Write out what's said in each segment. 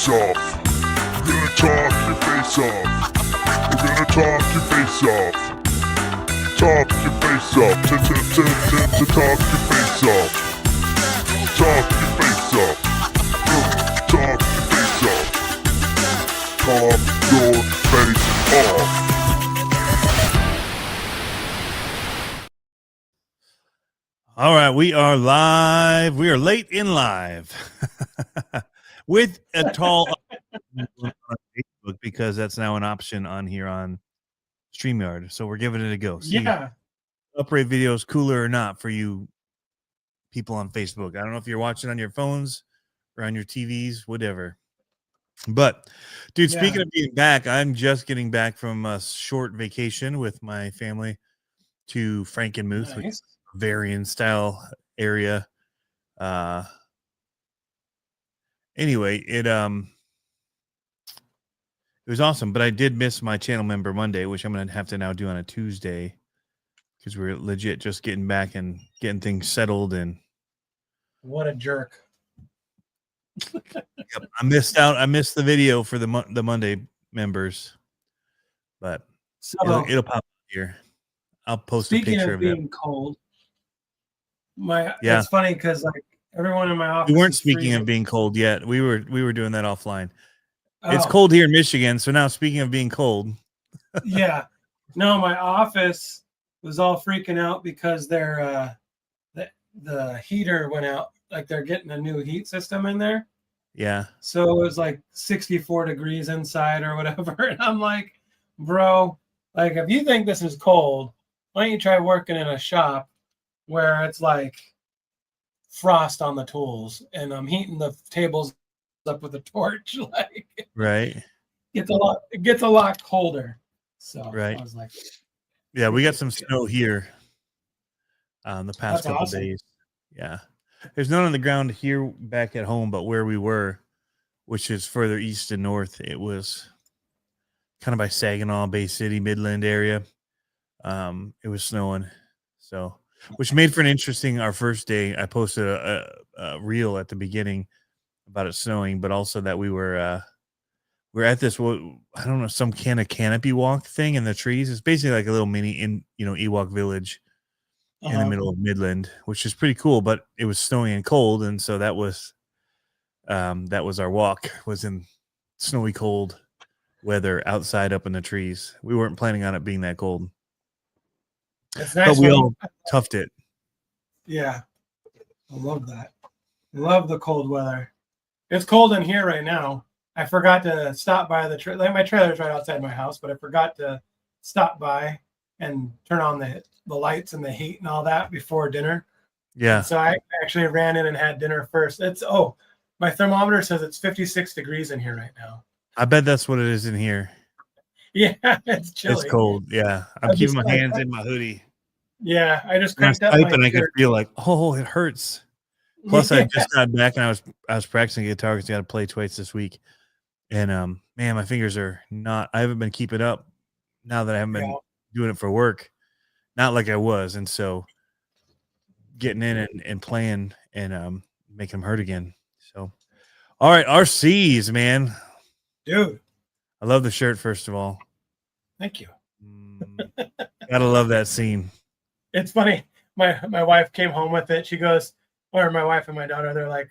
face off. We're gonna talk your face off. We're gonna talk your face off. Talk your face off. To talk your face off. Talk your face off. Talk your face off. Talk your face off. All right, we are live. We are late in live with a tall on Facebook because that's now an option on here on StreamYard. So we're giving it a go. See, Yeah. upgrade videos cooler or not for you people on Facebook. I don't know if you're watching on your phones or on your TVs, whatever. But, dude, speaking of being back, I'm just getting back from a short vacation with my family to Frankenmuth, which is a Bavarian style area. Anyway, it was awesome, but I did miss my channel member Monday, which I'm gonna have to now do on a Tuesday because we're legit just getting back and getting things settled. And what a jerk! Yep, I missed out. I missed the video for the Monday members, but so it'll pop up here. I'll post a picture of being it. Cold, it's funny because like everyone in my office. We weren't speaking of being cold yet. We were doing that offline. Oh. It's cold here in Michigan, so now speaking of being cold. Yeah, no, my office was all freaking out because their the heater went out. Like they're getting a new heat system in there. Yeah. So it was like 64 degrees inside or whatever, and I'm like, bro, like if you think this is cold, why don't you try working in a shop where it's like frost on the tools and I'm heating the tables up with a torch, like right. It gets a lot colder. So right. I was like, yeah, we got some snow here the past couple awesome. days. Yeah. There's none on the ground here back at home, but where we were, which is further east and north, it was kind of by Saginaw, Bay City, Midland area. It was snowing. So, which made for an interesting, our first day, I posted a reel at the beginning about it snowing, but also that we're at this, I don't know, some kind of canopy walk thing in the trees. It's basically like a little mini Ewok village in the middle of Midland, which is pretty cool, but it was snowy and cold. And so that was our walk, was in snowy, cold weather outside up in the trees. We weren't planning on it being that cold. It's nice, but we all toughed it. Yeah. I love that. I love the cold weather. It's cold in here right now. I forgot to stop by the trailer. Like my trailer's right outside my house, but I forgot to stop by and turn on the lights and the heat and all that before dinner. Yeah. So I actually ran in and had dinner first. My thermometer says it's 56 degrees in here right now. I bet that's what it is in here. Yeah, it's chilly. It's cold. Yeah. I'm keeping my hands in my hoodie. Yeah, I just cranked up and I could feel like, oh, it hurts. Plus, I just got back and I was practicing guitar because I got to play twice this week. And man, my fingers are not. I haven't been keeping up now that I haven't been doing it for work, not like I was. And so, getting in and playing and making them hurt again. So, all right, RCs, man, dude, I love the shirt. First of all, thank you. Gotta love that scene. It's funny. My wife came home with it. She goes, or my wife and my daughter, they're like,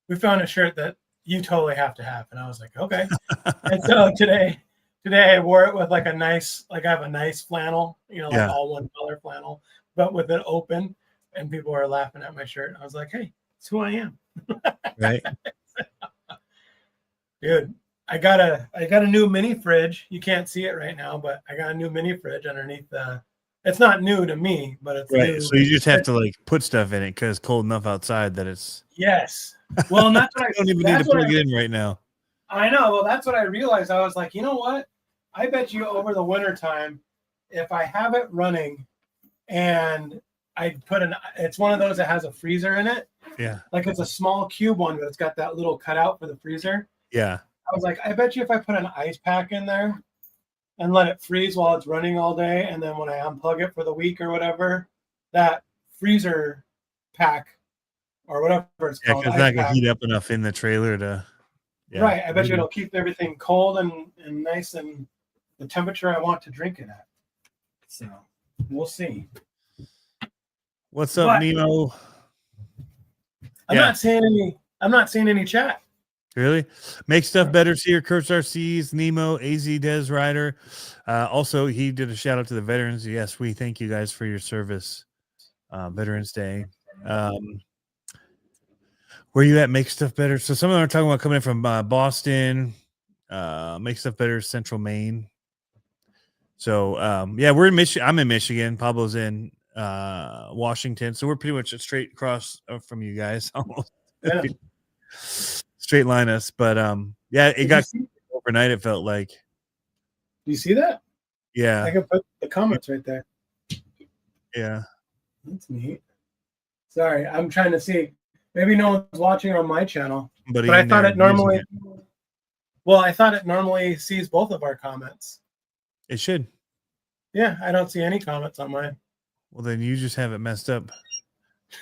we found a shirt that you totally have to have. And I was like, okay. And so today I wore it with like a nice, like I have a nice flannel, all one color flannel, but with it open, and people were laughing at my shirt. I was like, hey, it's who I am. Right. Dude, I got a new mini fridge. You can't see it right now, but I got a new mini fridge underneath it's not new to me, but it's right. New. So you just have to like put stuff in it because it's cold enough outside that it's. Yes. Well, that's what I don't even need to plug it in right now. I know. Well, that's what I realized. I was like, you know what? I bet you over the winter time, if I have it running and I it's one of those that has a freezer in it. Yeah. Like it's a small cube one, but it's got that little cutout for the freezer. Yeah. I was like, I bet you if I put an ice pack in there and let it freeze while it's running all day, and then when I unplug it for the week or whatever, that freezer pack or whatever it's called. Yeah, because it's not going to heat up enough in the trailer to. Yeah. Right. I bet you it'll keep everything cold and nice and the temperature I want to drink it at. So we'll see. What's up, But- Nemo? I'm Yeah. not seeing any chat. Really? Make stuff better here. Kurtz RCs, Nemo, AZ Des Rider. Also, he did a shout out to the veterans. Yes, we thank you guys for your service. Veterans Day. Where you at? Make stuff better. So some of them are talking about coming in from Boston. Make stuff better, Central Maine. So yeah, we're in Michigan. I'm in Michigan. Pablo's in Washington. So we're pretty much straight across from you guys almost. Yeah. Straight line us. But yeah, it Did got you see, overnight, it felt like. do you see that? Yeah. I can put the comments right there. Yeah. That's neat. Sorry, I'm trying to see. Maybe no one's watching on my channel. But I thought it normally. Well, I thought it normally sees both of our comments. It should. Yeah, I don't see any comments on mine. Well, then you just have it messed up.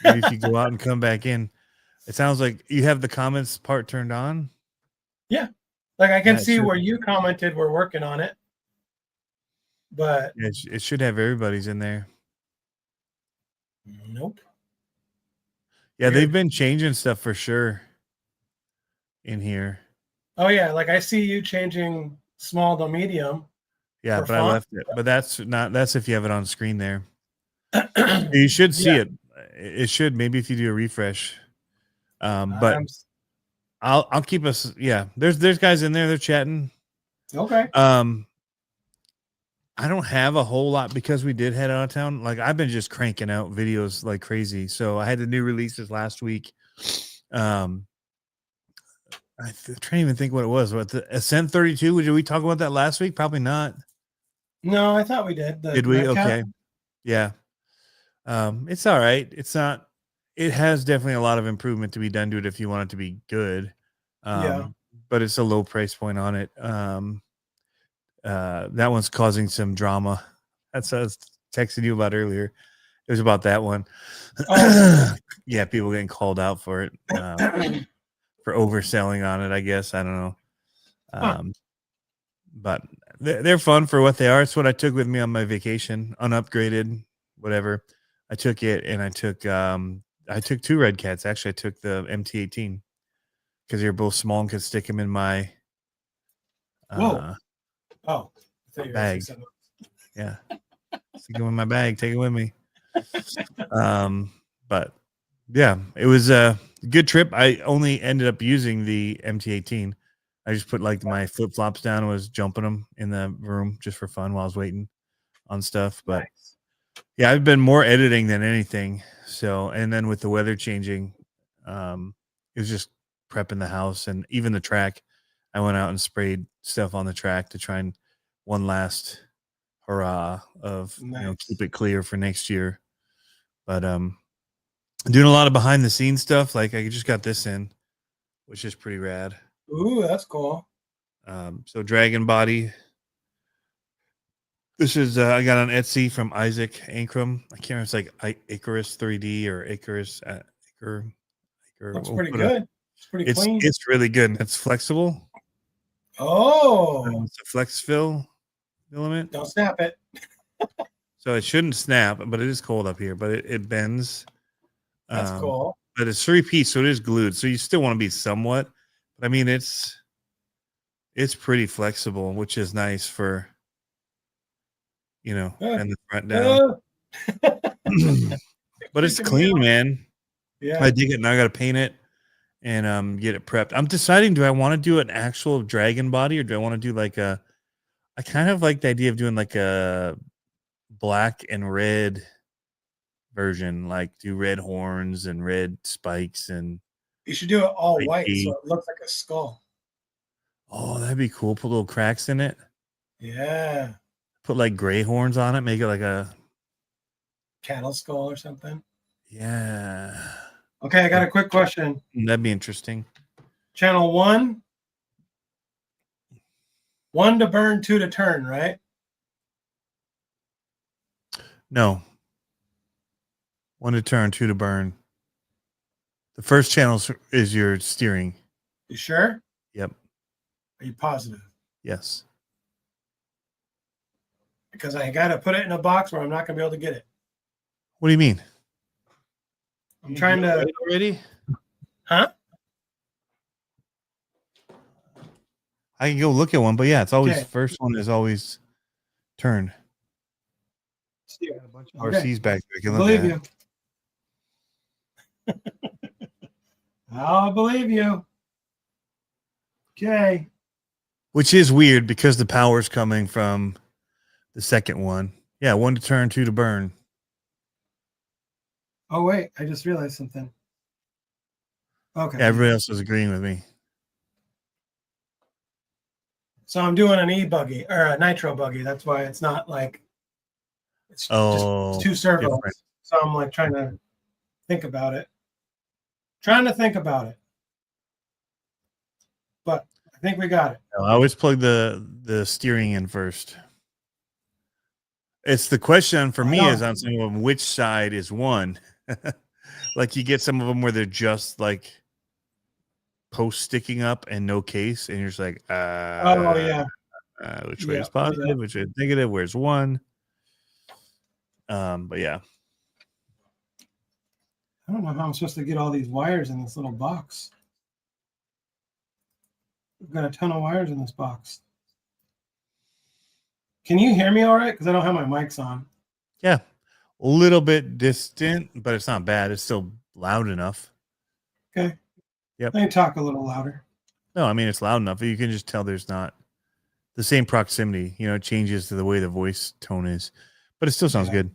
Maybe if you go out and come back in, it sounds like you have the comments part turned on. Like I can Yeah, it see should. where you commented we're working on it. But Yeah, it should have everybody's in there. nope. Yeah, Weird. they've been changing stuff for sure in here. Oh yeah, like I see you changing small to medium. Yeah, For but I font? left it. But that's if you have it on screen there. You should see Yeah. it. It should, maybe if you do a refresh. But I'm- I'll keep us. Yeah, there's guys in there. They're chatting. okay. I don't have a whole lot because we did head out of town. Like I've been just cranking out videos like crazy. So I had the new releases last week. I'm trying to even think what it was. What the Ascent 32? Did we talk about that last week? Probably not. No, I thought we did. Did we? Redcap? Okay. Yeah. It's all right. It's not. It has definitely a lot of improvement to be done to it if you want it to be good. Yeah. But it's a low price point on it. That one's causing some drama. That's what I was texting you about earlier. It was about that one. Oh. Yeah, people getting called out for it, for overselling on it, I guess. I don't know. But they're fun for what they are. It's what I took with me on my vacation, unupgraded, whatever. I took it, and I took two Red Cats. Actually, I took the MT-18 because they're both small and could stick them in my Whoa. Oh, I thought you were Bag. saying something. yeah, stick them in my bag, take it with me. But yeah, it was a good trip. I only ended up using the MT-18. I just put like my flip flops down and was jumping them in the room just for fun while I was waiting on stuff. But Nice. yeah, I've been more editing than anything. So, and then with the weather changing, it was just prepping the house and even the track. I went out and sprayed stuff on the track to try and one last hurrah of Nice. keep it clear for next year. But doing a lot of behind the scenes stuff. Like I just got this in, which is pretty rad. Ooh, that's cool. So Dragon Body. This is I got on Etsy from Isaac Ankrum. I can't remember. It's like Icarus 3D or Icarus. Icar. Looks we'll pretty put good. It's pretty clean. It's really good. And it's flexible. Oh, It's a flex fill filament, don't snap it. so it shouldn't snap. But it is cold up here. But it bends. That's cool. But it's 3-piece, so it is glued. So you still want to be somewhat. But I mean, it's pretty flexible, which is nice for Yeah. and the front down. But it's freaking clean, me man. Yeah. I dig it. Now I got to paint it and get it prepped. I'm deciding, do I want to do an actual dragon body or do I want to do like I kind of like the idea of doing like a black and red version, like do red horns and red spikes and You should do it all Might white be. so it looks like a skull. oh, that'd be cool. Put little cracks in it. Yeah. Put like gray horns on it. Make it like a Cattle skull or something. yeah. Okay, I got a quick question. That'd be interesting. Channel 1 to burn, 2 to turn, right? No. 1 to turn, 2 to burn. The first channel is your steering. You sure? Yep. Are you positive? Yes. Because I got to put it in a box where I'm not going to be able to get it. What do you mean? I'm trying to. Already? Huh? I can go look at one, but yeah, it's always Okay. first one is always turned. Here. RC's back there. I I can look believe at it. you. I'll believe you. Okay. Which is weird because the power's coming from the second one. Yeah, 1 to turn, 2 to burn. Oh, wait. I just realized something. Okay. Yeah, everybody else is agreeing with me. So I'm doing an e-buggy or a nitro buggy. That's why it's not like it's just 2 servos. different. So I'm like trying to think about it. Trying to think about it. But I think we got it. No, I always plug the steering in first. It's the question for me is on some of them, which side is one? Like you get some of them where they're just like post sticking up and no case, and you're just like, Oh yeah. Which way is positive? Which way is negative? Where's one? But yeah. I don't know how I'm supposed to get all these wires in this little box. We've got a ton of wires in this box. Can you hear me all right? Because I don't have my mics on. Yeah. A little bit distant, but it's not bad. It's still loud enough. Okay. Yep. Let me talk a little louder. No, I mean, it's loud enough. You can just tell there's not the same proximity. You know, it changes to the way the voice tone is, but it still sounds good.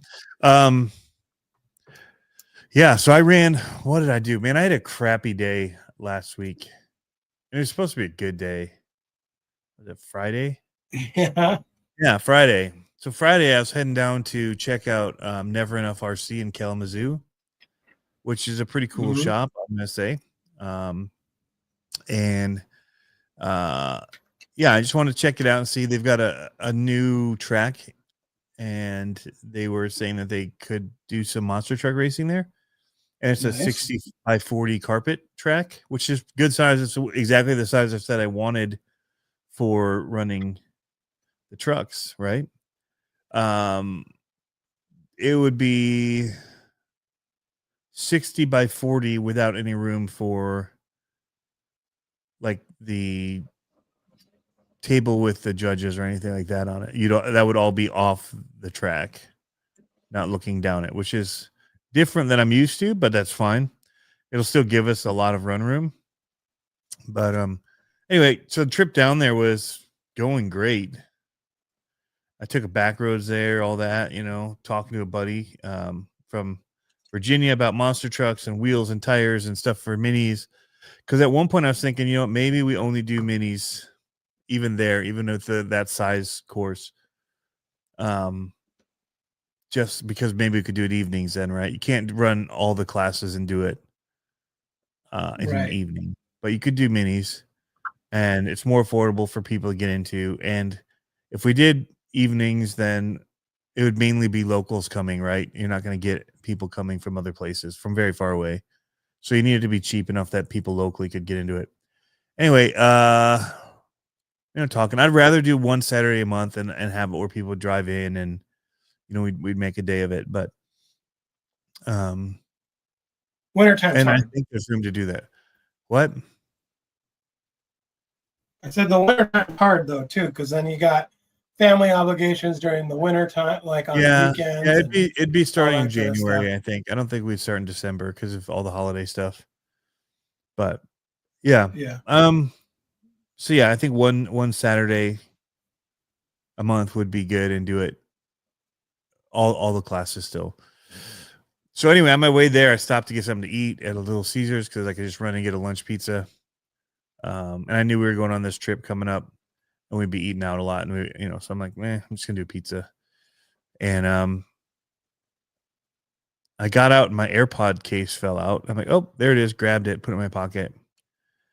Yeah, so I ran. What did I do? Man, I had a crappy day last week. It was supposed to be a good day. Was it Friday? Yeah. Yeah, Friday. So Friday, I was heading down to check out Never Enough RC in Kalamazoo, which is a pretty cool shop, I'm going to say. Yeah, I just wanted to check it out and see. They've got a new track, and they were saying that they could do some monster truck racing there. And it's a 60 by 40 carpet track, which is good size. It's exactly the size I said I wanted for running the trucks, right? It would be 60 by 40 without any room for like the table with the judges or anything like that on it. That would all be off the track, not looking down it, which is different than I'm used to, but that's fine. It'll still give us a lot of run room. But anyway, so the trip down there was going great. I took a back roads there, all that, talking to a buddy from Virginia about monster trucks and wheels and tires and stuff for minis. Because at one point I was thinking, maybe we only do minis even there, even with that size course. Just because maybe we could do it evenings then, right? You can't run all the classes and do it in an evening, but you could do minis, and it's more affordable for people to get into. And if we did evenings, then it would mainly be locals coming, right? You're not going to get people coming from other places, from very far away. So you needed to be cheap enough that people locally could get into it. Anyway, talking, I'd rather do one Saturday a month and have it where people would drive in and, we'd make a day of it. But wintertime, and I think there's room to do that. What? I said the wintertime hard though too, because then you got family obligations during the winter time, like on the weekends. Yeah, it'd be starting in January, I think. I don't think we'd start in December because of all the holiday stuff. But yeah. So yeah, I think one Saturday a month would be good and do it all the classes still. So anyway, on my way there, I stopped to get something to eat at a Little Caesars because I could just run and get a lunch pizza. And I knew we were going on this trip coming up, and we'd be eating out a lot. And so I'm like, I'm just gonna do pizza. And I got out and my AirPod case fell out. I'm like, oh, there it is. Grabbed it, put it in my pocket.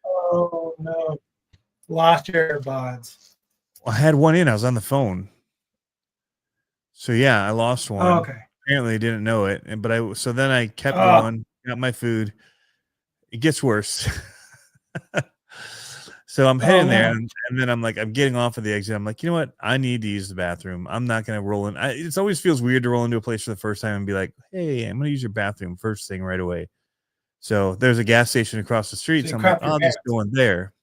Oh no, lost your AirPods. Well, I had one in. I was on the phone. So yeah, I lost one. Oh, okay. Apparently I didn't know it. So then I kept one, got my food. It gets worse. So I'm heading there, man. and then I'm like, I'm getting off of the exit. I'm like, you know what? I need to use the bathroom. I'm not gonna roll in. It always feels weird to roll into a place for the first time and be like, hey, I'm gonna use your bathroom first thing right away. So there's a gas station across the street. So So you I'm like, crap your I'll just pants. go in there.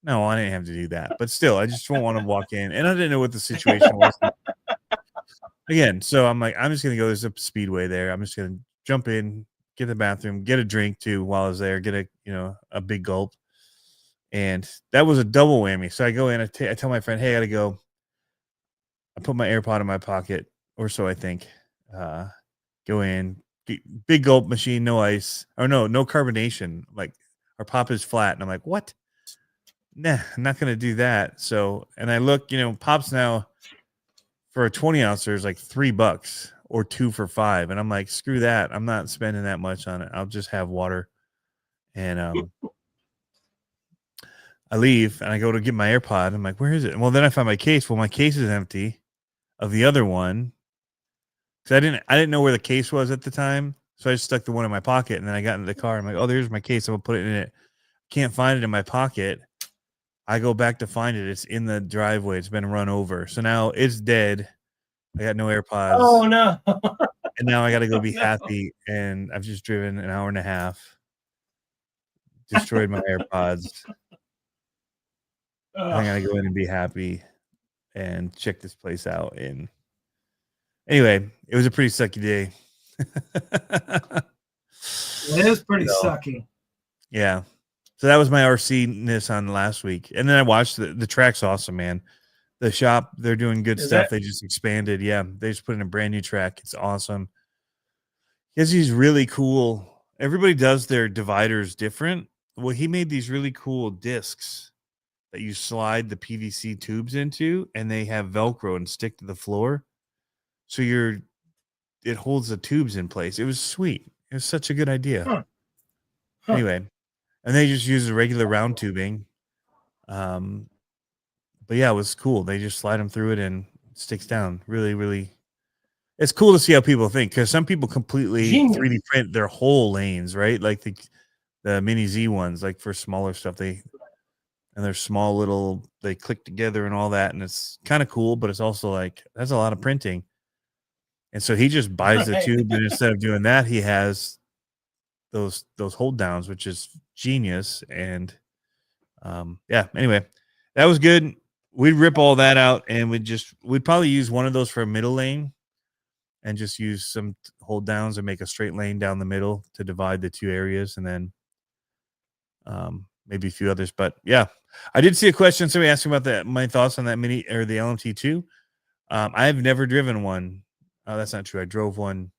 No, I didn't have to do that. But still, I just don't want to walk in. And I didn't know what the situation was. Again, so I'm like, I'm just going to go. There's a Speedway there. I'm just going to jump in, get the bathroom, get a drink too while I was there, get a big gulp. And that was a double whammy. So I go in, I tell my friend, hey, I got to go. I put my AirPod in my pocket, or so I think. Go in, big gulp machine, no ice, or no carbonation. Like our pop is flat. And I'm like, what? Nah, I'm not going to do that. So, and I look, pops now for a 20 ounce, there's like $3 or 2 for $5. And I'm like, screw that. I'm not spending that much on it. I'll just have water. And I leave and I go to get my AirPod. I'm like, where is it? Well, then I find my case. Well, my case is empty of the other one. Cause I didn't know where the case was at the time. So I just stuck the one in my pocket. And then I got into the car. I'm like, oh, there's my case. I'm gonna put it in it. Can't find it in my pocket. I go back to find it. It's in the driveway. It's been run over. So now it's dead. I got no AirPods. Oh no. And now I got to go be No. happy. And I've just driven an hour and a half. Destroyed my AirPods. I got to go in and be happy and check this place out. And anyway, it was a pretty sucky day. It is pretty sucky. Yeah. So that was my RC Nissan last week. And then I watched the track's awesome, man. The shop, they're doing good stuff. They just expanded. Yeah. They just put in a brand new track. It's awesome. Because he's really cool. Everybody does their dividers different. Well, he made these really cool discs that you slide the PVC tubes into, and they have Velcro and stick to the floor. So it holds the tubes in place. It was sweet. It was such a good idea. Huh. Anyway, and they just use the regular round tubing. But yeah, it was cool. They just slide them through it and it sticks down. Really, really. It's cool to see how people think, because some people completely 3D print their whole lanes, right? Like the Mini Z ones, like for smaller stuff, and they're small little, they click together and all that. And it's kind of cool, but it's also like, that's a lot of printing. And so he just buys the tube, and instead of doing that, he has those hold downs, which is genius. And yeah, anyway, that was good. We'd rip all that out, and we'd probably use one of those for a middle lane and just use some hold downs and make a straight lane down the middle to divide the two areas. And then maybe a few others. But yeah, I did see a question. Somebody asked me about my thoughts on that Mini or the LMT2. I've never driven one. That's not true. I drove one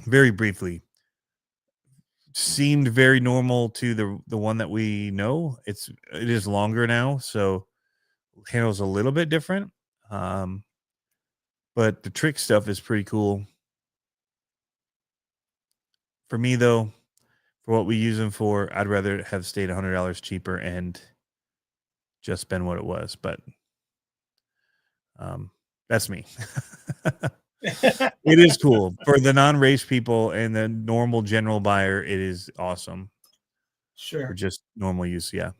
very briefly. Seemed very normal to the one that we know. It is longer now, so handles a little bit different. But the trick stuff is pretty cool. For me, though, for what we use them for, I'd rather have stayed $100 cheaper and just spend what it was. But that's me. It is cool for the non-race people and the normal general buyer. It is awesome. Sure. For just normal use. Yeah.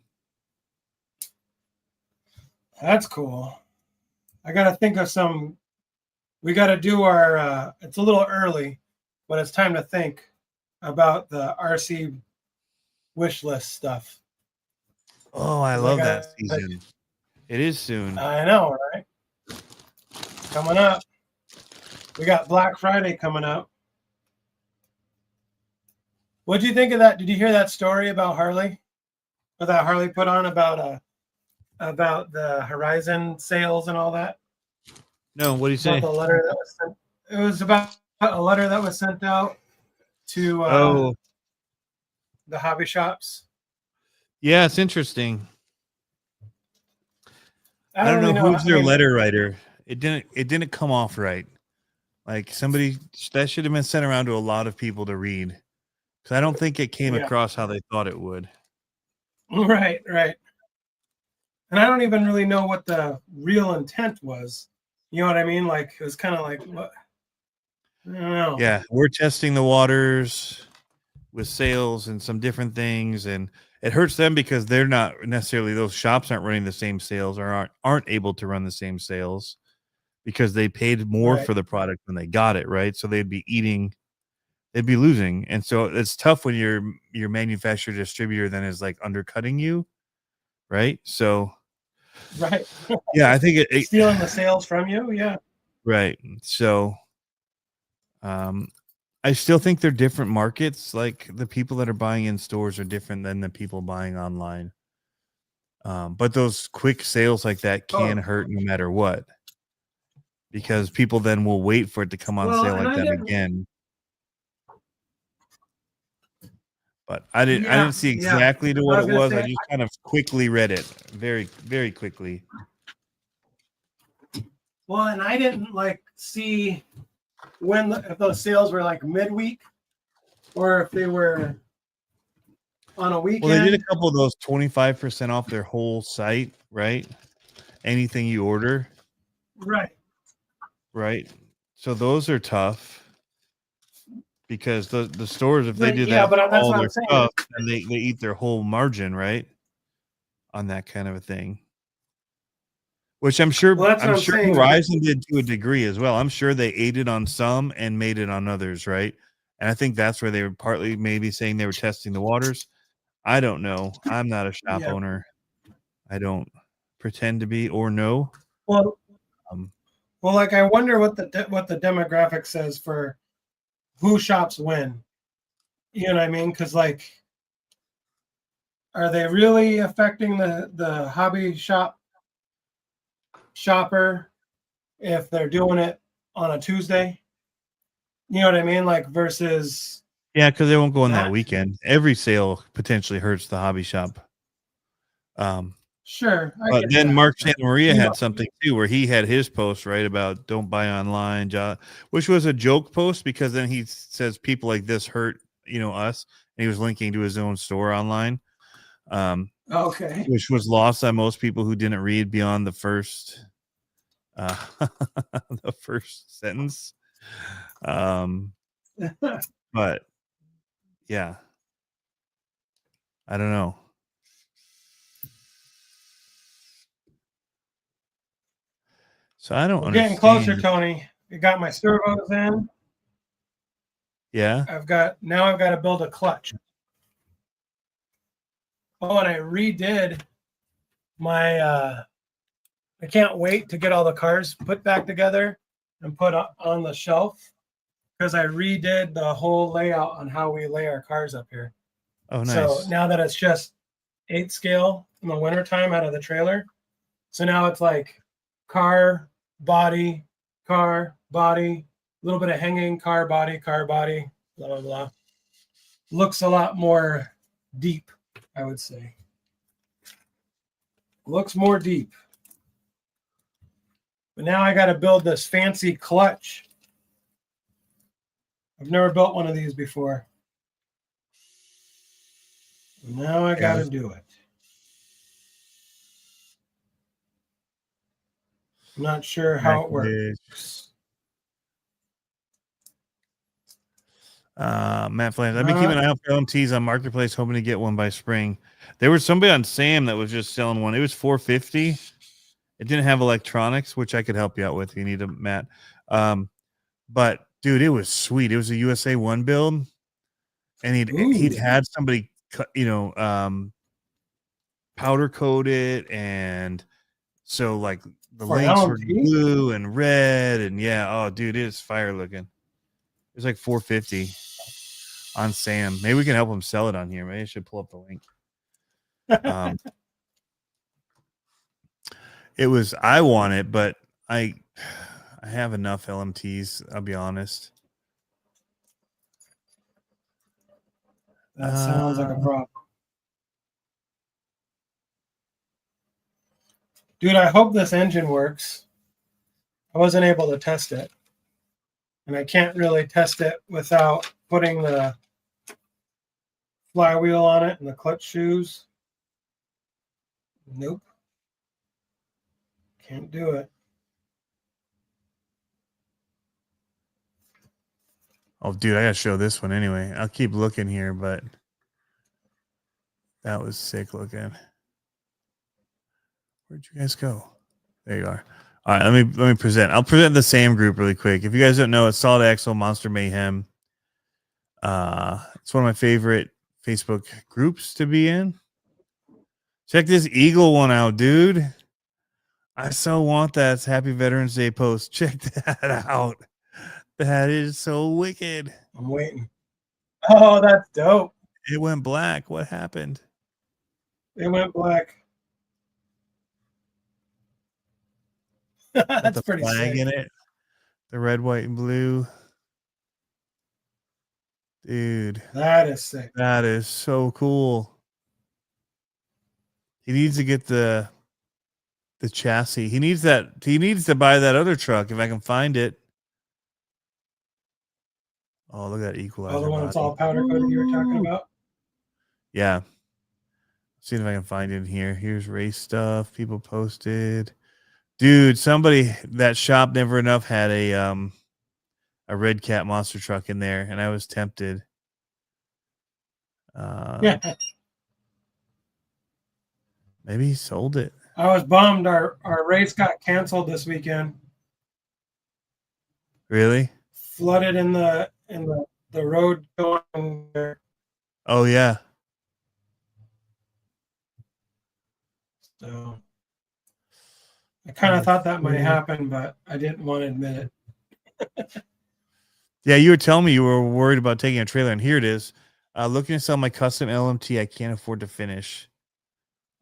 That's cool. I got to think of some. We got to do our, it's a little early, but it's time to think about the RC wish list stuff. Oh, I love that season. It is soon. I know, right? Coming up. We got Black Friday coming up. What do you think of that? Did you hear that story about Harley? Or that Harley put on about the Horizon sales and all that? No, what do you say? The letter that was sent. It was about a letter that was sent out to the hobby shops. Yeah, it's interesting. I don't know really who's their letter writer. It didn't come off right. Like somebody that should have been sent around to a lot of people to read, because I don't think it came across how they thought it would. Right. And I don't even really know what the real intent was. You know what I mean? Like it was kind of like what? I don't know. Yeah, we're testing the waters. with sales and some different things, and it hurts them because they're not necessarily, those shops aren't running the same sales, or aren't able to run the same sales because they paid more Right. for the product when they got it, right? So they'd be losing. And so it's tough when your manufacturer distributor then is like undercutting you, right? So Right. yeah, I think it Stealing the sales from you. Yeah. right. So I still think they're different markets. Like the people that are buying in stores are different than the people buying online. But those quick sales like that can Oh, hurt no matter what, because people then will wait for it to come on well, sale and like I that didn't. again. But I didn't Yeah. see Yeah. exactly to I what was it gonna was. I say. just kind of quickly read it, very, very quickly. Well, and I didn't like see if those sales were like midweek or if they were on a Well, they did a weekend. couple of those 25% off their whole site, right? Anything you order, Right. right? So those are tough because the stores, if they But do yeah, that for but that's all what I'm their saying. stuff, and they eat their whole margin, right? On that kind of a thing. Which I'm sure Well, that's what I'm saying. Verizon did to a degree as well. I'm sure they aided on some and made it on others, right? And I think that's where they were partly maybe saying they were testing the waters. I don't know. I'm not a shop Yeah. owner. I don't pretend to be or know. Well, Um, like I wonder what the demographic says for who shops when. You know what I mean? Because like, are they really affecting the hobby shopper if they're doing it on a Tuesday? You know what I mean? Like versus yeah, because they won't go on that not. weekend. Every sale potentially hurts the hobby shop. Sure, I But get then that. Mark Santa Maria You had know, something too, where he had his post right about don't buy online, which was a joke post because then he says people like this hurt, us, and he was linking to his own store online, okay. which was lost on most people who didn't read beyond the first, uh, the first sentence. But yeah, I don't know. So I don't We're getting closer, understand. Tony. I got my servos in. Yeah. I've got to build a clutch. Oh, and I redid my I can't wait to get all the cars put back together and put on the shelf because I redid the whole layout on how we lay our cars up here. Oh, So nice. now that it's just 8 scale in the wintertime out of the trailer. So now it's like car, body, a little bit of hanging, car, body, blah, blah, blah. Looks a lot more deep, I would say. Looks more deep. But now I got to build this fancy clutch. I've never built one of these before. Now I got to do it. I'm not sure how it works. Matt Flans. I've been keeping an eye out for LMTs on Marketplace, hoping to get one by spring. There was somebody on Sam that was just selling one. It was $450. It didn't have electronics, which I could help you out with if you need a Matt. But dude, it was sweet. It was a USA One build, and he'd had somebody powder coat it, and so like the links were blue and red, and yeah, oh dude, it is fire looking. It was like $450 on Sam. Maybe we can help him sell it on here. Maybe I should pull up the link. It was, I want it, but I have enough LMTs. I'll be honest. That sounds like a problem. Dude, I hope this engine works. I wasn't able to test it. And I can't really test it without putting the flywheel on it and the clutch shoes. Nope. Can't do it. Oh, dude, I gotta show this one anyway. I'll keep looking here, but that was sick looking. Where'd you guys go? There you are. All right, let me present. I'll present the SAM group really quick. If you guys don't know, it's Solid Axle Monster Mayhem. It's one of my favorite Facebook groups to be in. Check this Eagle one out, dude. I so want that. It's Happy Veterans Day post. Check that out. That is so wicked. I'm waiting. Oh, that's dope. It went black. What happened? It went black. That's the pretty flag sick. in it. The red, white, and blue. Dude, That is sick. that is so cool. He needs to get the chassis. He needs to buy that other truck if I can find it. Oh, look at that equalizer. Oh, the one that's body. all powder coated you were talking about? Yeah. See if I can find it in here. Here's race stuff. People posted. Dude, somebody that Shop Never Enough had a Red Cat monster truck in there, and I was tempted. Yeah. Maybe he sold it. I was bummed our race got canceled this weekend. Really? Flooded in the road going there. Oh yeah. So I kind of thought that might happen, but I didn't want to admit it. Yeah, you were telling me you were worried about taking a trailer, and here it is. Looking to sell my custom LMT I can't afford to finish.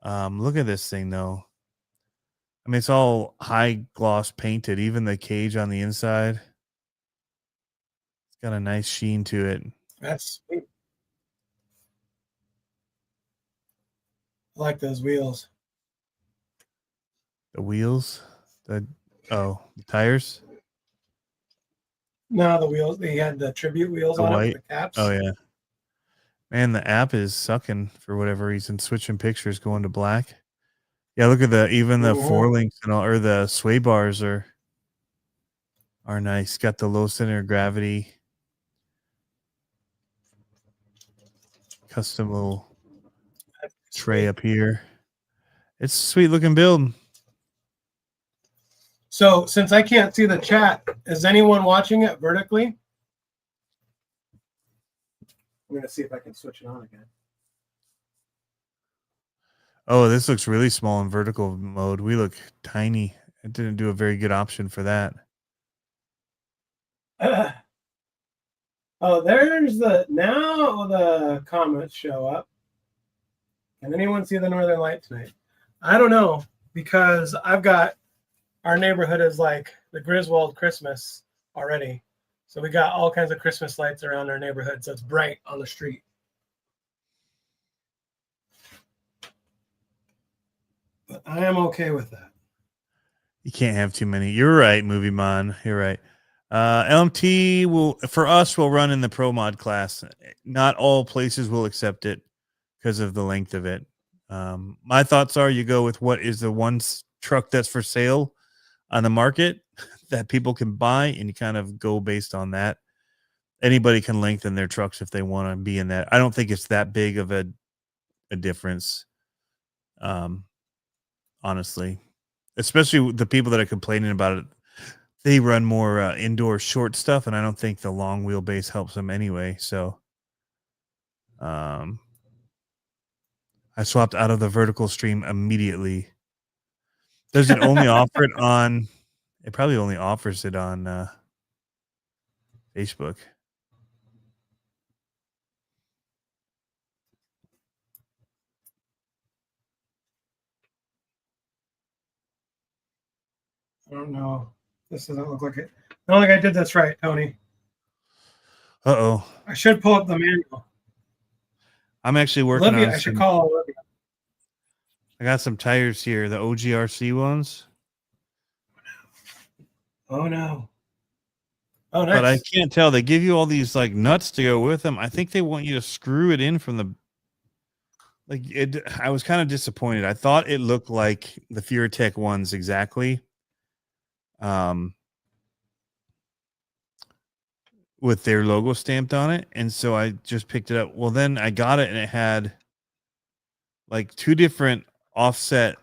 Look at this thing though. I mean, it's all high gloss painted, even the cage on the inside. It's got a nice sheen to it. That's sweet. I like those wheels. The wheels, the tires. No, the wheels. They had the tribute wheels The on white? it with the caps. Oh yeah. Man, the app is sucking for whatever reason. Switching pictures, going to black. Yeah, look at even the four links and all, or the sway bars are nice. Got the low center of gravity. Custom little tray up here. It's a sweet looking build. So since I can't see the chat, is anyone watching it vertically? I'm going to see if I can switch it on again. Oh, this looks really small in vertical mode. We look tiny. It didn't do a very good option for that. Oh, there's now the comments show up. Can anyone see the Northern Light tonight? I don't know, because I've got our neighborhood is like the Griswold Christmas already. So we got all kinds of Christmas lights around our neighborhood. So it's bright on the street. But I am okay with that. You can't have too many. You're right, Movie Mon. You're right. LMT will run in the Pro Mod class. Not all places will accept it because of the length of it. My thoughts are you go with what is the one truck that's for sale on the market that people can buy, and you kind of go based on that. Anybody can lengthen their trucks if they want to be in that. I don't think it's that big of a difference. Honestly, especially the people that are complaining about it, they run more indoor short stuff, and I don't think the long wheelbase helps them anyway. So, I swapped out of the vertical stream immediately. Does it only offer it on? It probably only offers it on Facebook. I don't know. This doesn't look like it. I don't think I did this right, Tony. Uh-oh. I should pull up the manual. I'm actually working Olivia, on I should call Olivia. I got some tires here, the OGRC ones. Oh, no. Oh, nice. But I can't tell. They give you all these like nuts to go with them. I think they want you to screw it in from the I was kind of disappointed. I thought it looked like the FuriTech ones exactly. with their logo stamped on it. And so I just picked it up. Well, then I got it and it had like 2 different offset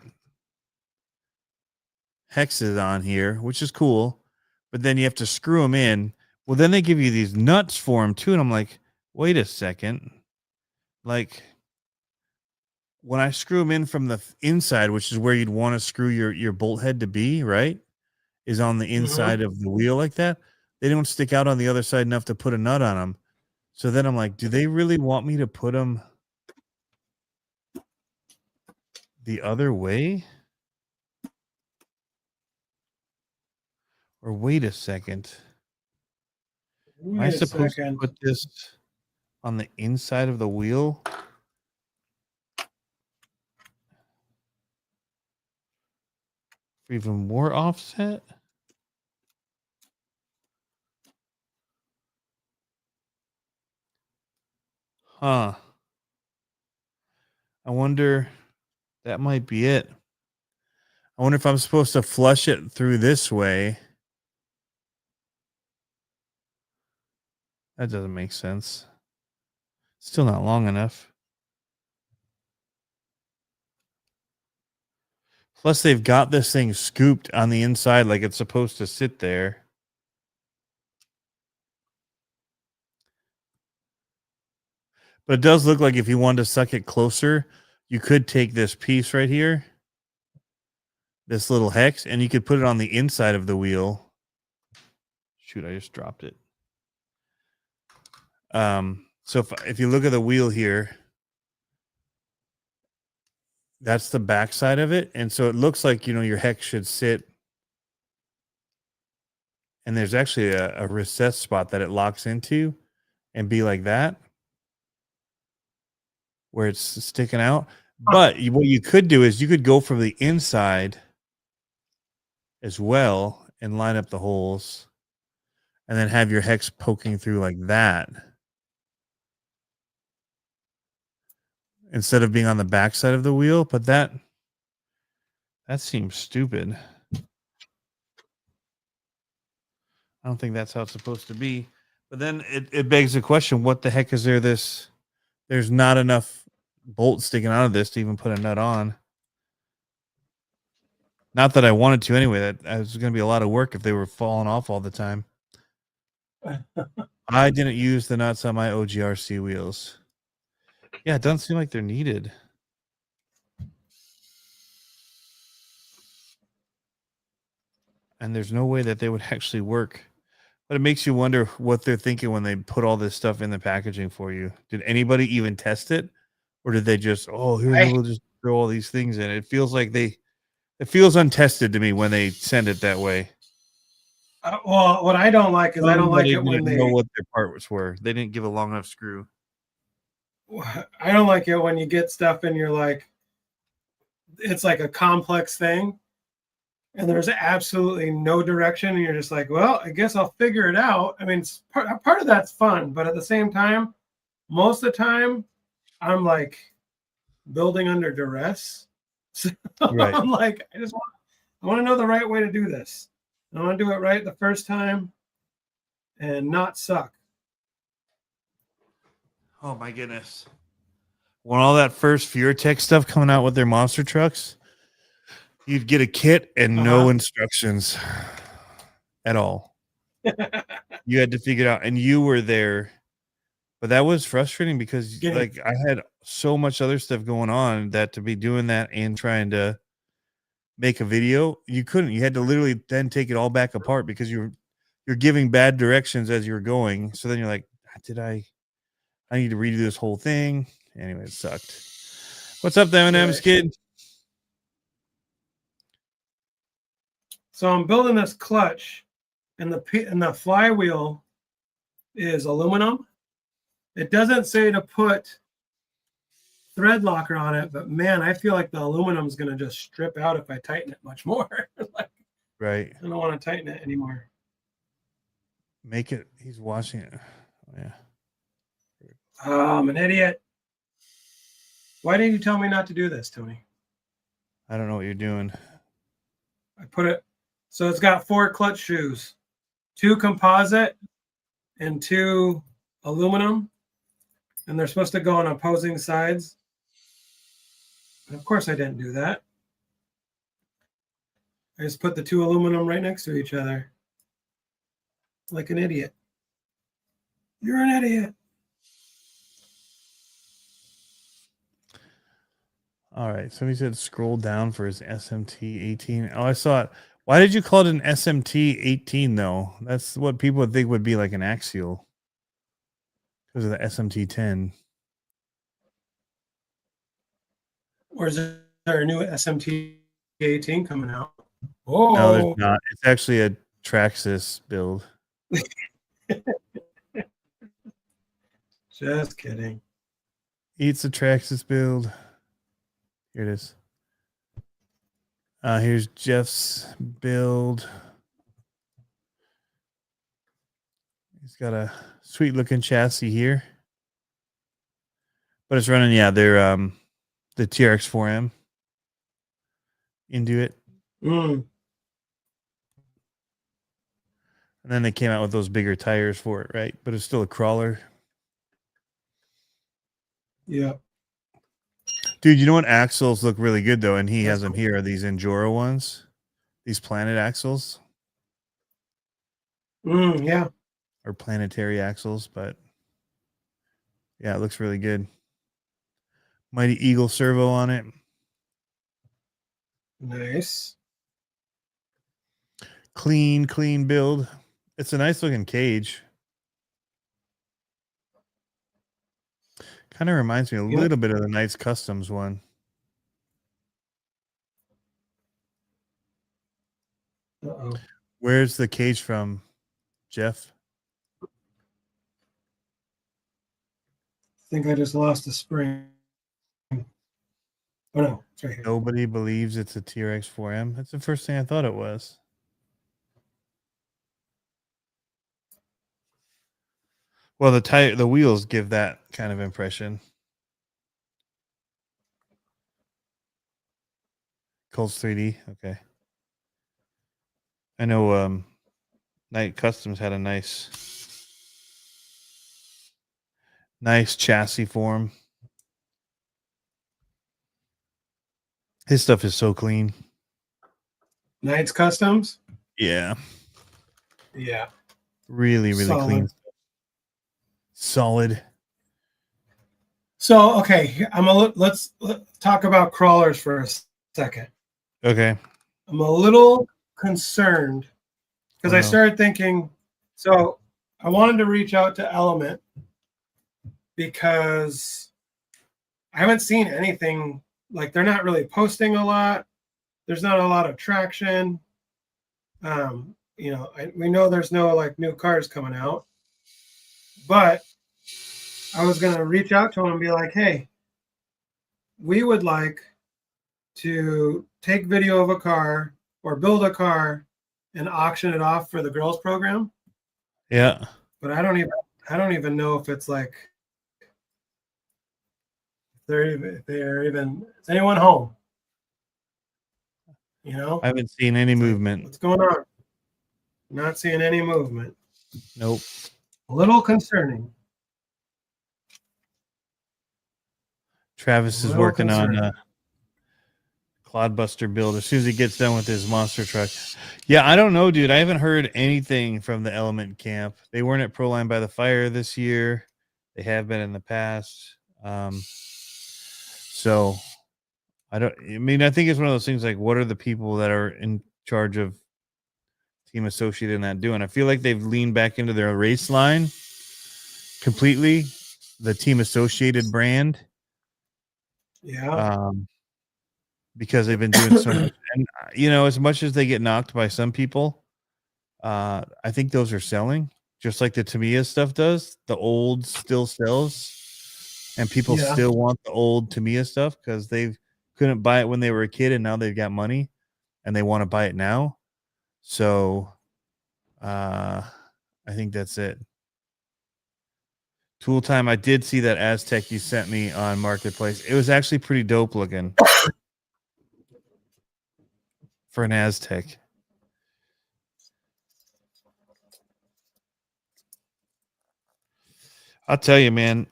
hexes on here, which is cool. But then you have to screw them in. Well, then they give you these nuts for them too. And I'm like, wait a second. Like, when I screw them in from the inside, which is where you'd want to screw your bolt head to be, right? Is on the inside of the wheel like that. They don't stick out on the other side enough to put a nut on them. So then I'm like, do they really want me to put them the other way? Or wait a second. Am I supposed to put this on the inside of the wheel? For even more offset? Huh. I wonder, that might be it. I wonder if I'm supposed to flush it through this way. That doesn't make sense. Still not long enough. Plus, they've got this thing scooped on the inside like it's supposed to sit there. But it does look like if you wanted to suck it closer, you could take this piece right here, this little hex, and you could put it on the inside of the wheel. Shoot, I just dropped it. So if you look at the wheel here, that's the back side of it. And so it looks like, your hex should sit. And there's actually a recess spot that it locks into and be like that, where it's sticking out. But what you could do is you could go from the inside as well and line up the holes and then have your hex poking through like that, instead of being on the back side of the wheel. But that seems stupid. I don't think that's how it's supposed to be. But then it begs the question, what the heck is there? There's not enough bolts sticking out of this to even put a nut on. Not that I wanted to anyway. That was going to be a lot of work if they were falling off all the time. I didn't use the nuts on my OGRC wheels. Yeah, it doesn't seem like they're needed. And there's no way that they would actually work. But it makes you wonder what they're thinking when they put all this stuff in the packaging for you. Did anybody even test it? Or did they just, we'll just throw all these things in? It feels like it feels untested to me when they send it that way. Well, what I don't like is I don't like it when they know what their parts were. They didn't give a long enough screw. I don't like it when you get stuff and you're like, it's like a complex thing and there's absolutely no direction. And you're just like, well, I guess I'll figure it out. I mean, part of that's fun, but at the same time, most of the time I'm like building under duress. So right. I'm like, I want to know the right way to do this. I want to do it right the first time and not suck. Oh my goodness. When all that first FureTech stuff coming out with their monster trucks, you'd get a kit and no instructions at all. You had to figure it out, and you were there. But that was frustrating because I had so much other stuff going on that to be doing that and trying to make a video, you couldn't. You had to literally then take it all back apart because you're giving bad directions as you're going. So then you're like, I need to redo this whole thing. Anyway, it sucked. What's up, the M&M's kid? So I'm building this clutch, and the flywheel is aluminum. It doesn't say to put thread locker on it, but man, I feel like the aluminum is going to just strip out if I tighten it much more. Right. I don't want to tighten it anymore. Make it. He's washing it. Oh, yeah. Oh, I'm an idiot. Why didn't you tell me not to do this, Tony? I don't know what you're doing. I put it, so it's got 4 clutch shoes, 2 composite and 2 aluminum, and they're supposed to go on opposing sides. And of course, I didn't do that. I just put the 2 aluminum right next to each other, like an idiot. You're an idiot. All right. Somebody said scroll down for his SMT 18. Oh, I saw it. Why did you call it an SMT 18 though? That's what people would think would be like an axial because of the SMT 10. Or is there a new SMT 18 coming out? No, there's Oh, not. It's actually a Traxxas build. just kidding. Eats a Traxxas build. Here it is. Here's Jeff's build. He's got a sweet looking chassis here. But it's running, yeah, they're the TRX 4M into it. Mm, And then they came out with those bigger tires for it, right? But it's still a crawler. yeah. Dude, you know what axles look really good though, and he That's has them here, are these Enduro ones. These Planet axles Yeah. or planetary axles, but yeah, it looks really good. Mighty Eagle servo on it. Nice. Clean build. It's a nice looking cage. Kind of reminds me a Yep. little bit of the Knights Customs one. Uh-oh. Where's the cage from, Jeff? I think I just lost a spring. Oh no, it's right here. Nobody believes it's a TRX 4M. That's the first thing I thought it was. Well, the wheels give that kind of impression. Colts 3D, okay. I know Knight Customs had a nice chassis for him. His stuff is so clean. Knights Customs? Yeah. Yeah. Really Solid. clean. Solid. So okay, let's talk about crawlers for a second. Okay. I'm a little concerned because Oh, I no. started thinking. So I wanted to reach out to Element because I haven't seen anything, like they're not really posting a lot. There's not a lot of traction. You know, we know there's no like new cars coming out, but I was gonna reach out to them and be like, hey, we would like to take video of a car or build a car and auction it off for the girls program. Yeah. But I don't even know if it's like they're even is anyone home? You know? I haven't seen any movement. What's going on? Not seeing any movement. Nope. A little concerning. Travis is Little working on concerning. a Clodbuster build as soon as he gets done with his monster truck. Yeah, I don't know, dude. I haven't heard anything from the Element camp. They weren't at Proline by the Fire this year. They have been in the past. So I think it's one of those things like, what are the people that are in charge of Team Associated in that doing? I feel like they've leaned back into their race line completely, the Team Associated brand. Yeah. Because they've been doing so much. And, you know, as much as they get knocked by some people, I think those are selling just like the Tamiya stuff does. The old still sells, and people Yeah. still want the old Tamiya stuff because they couldn't buy it when they were a kid, and now they've got money and they want to buy it now. So I think that's it. Tool time. I did see that Aztec you sent me on Marketplace. It was actually pretty dope looking for an Aztec. I'll tell you, man.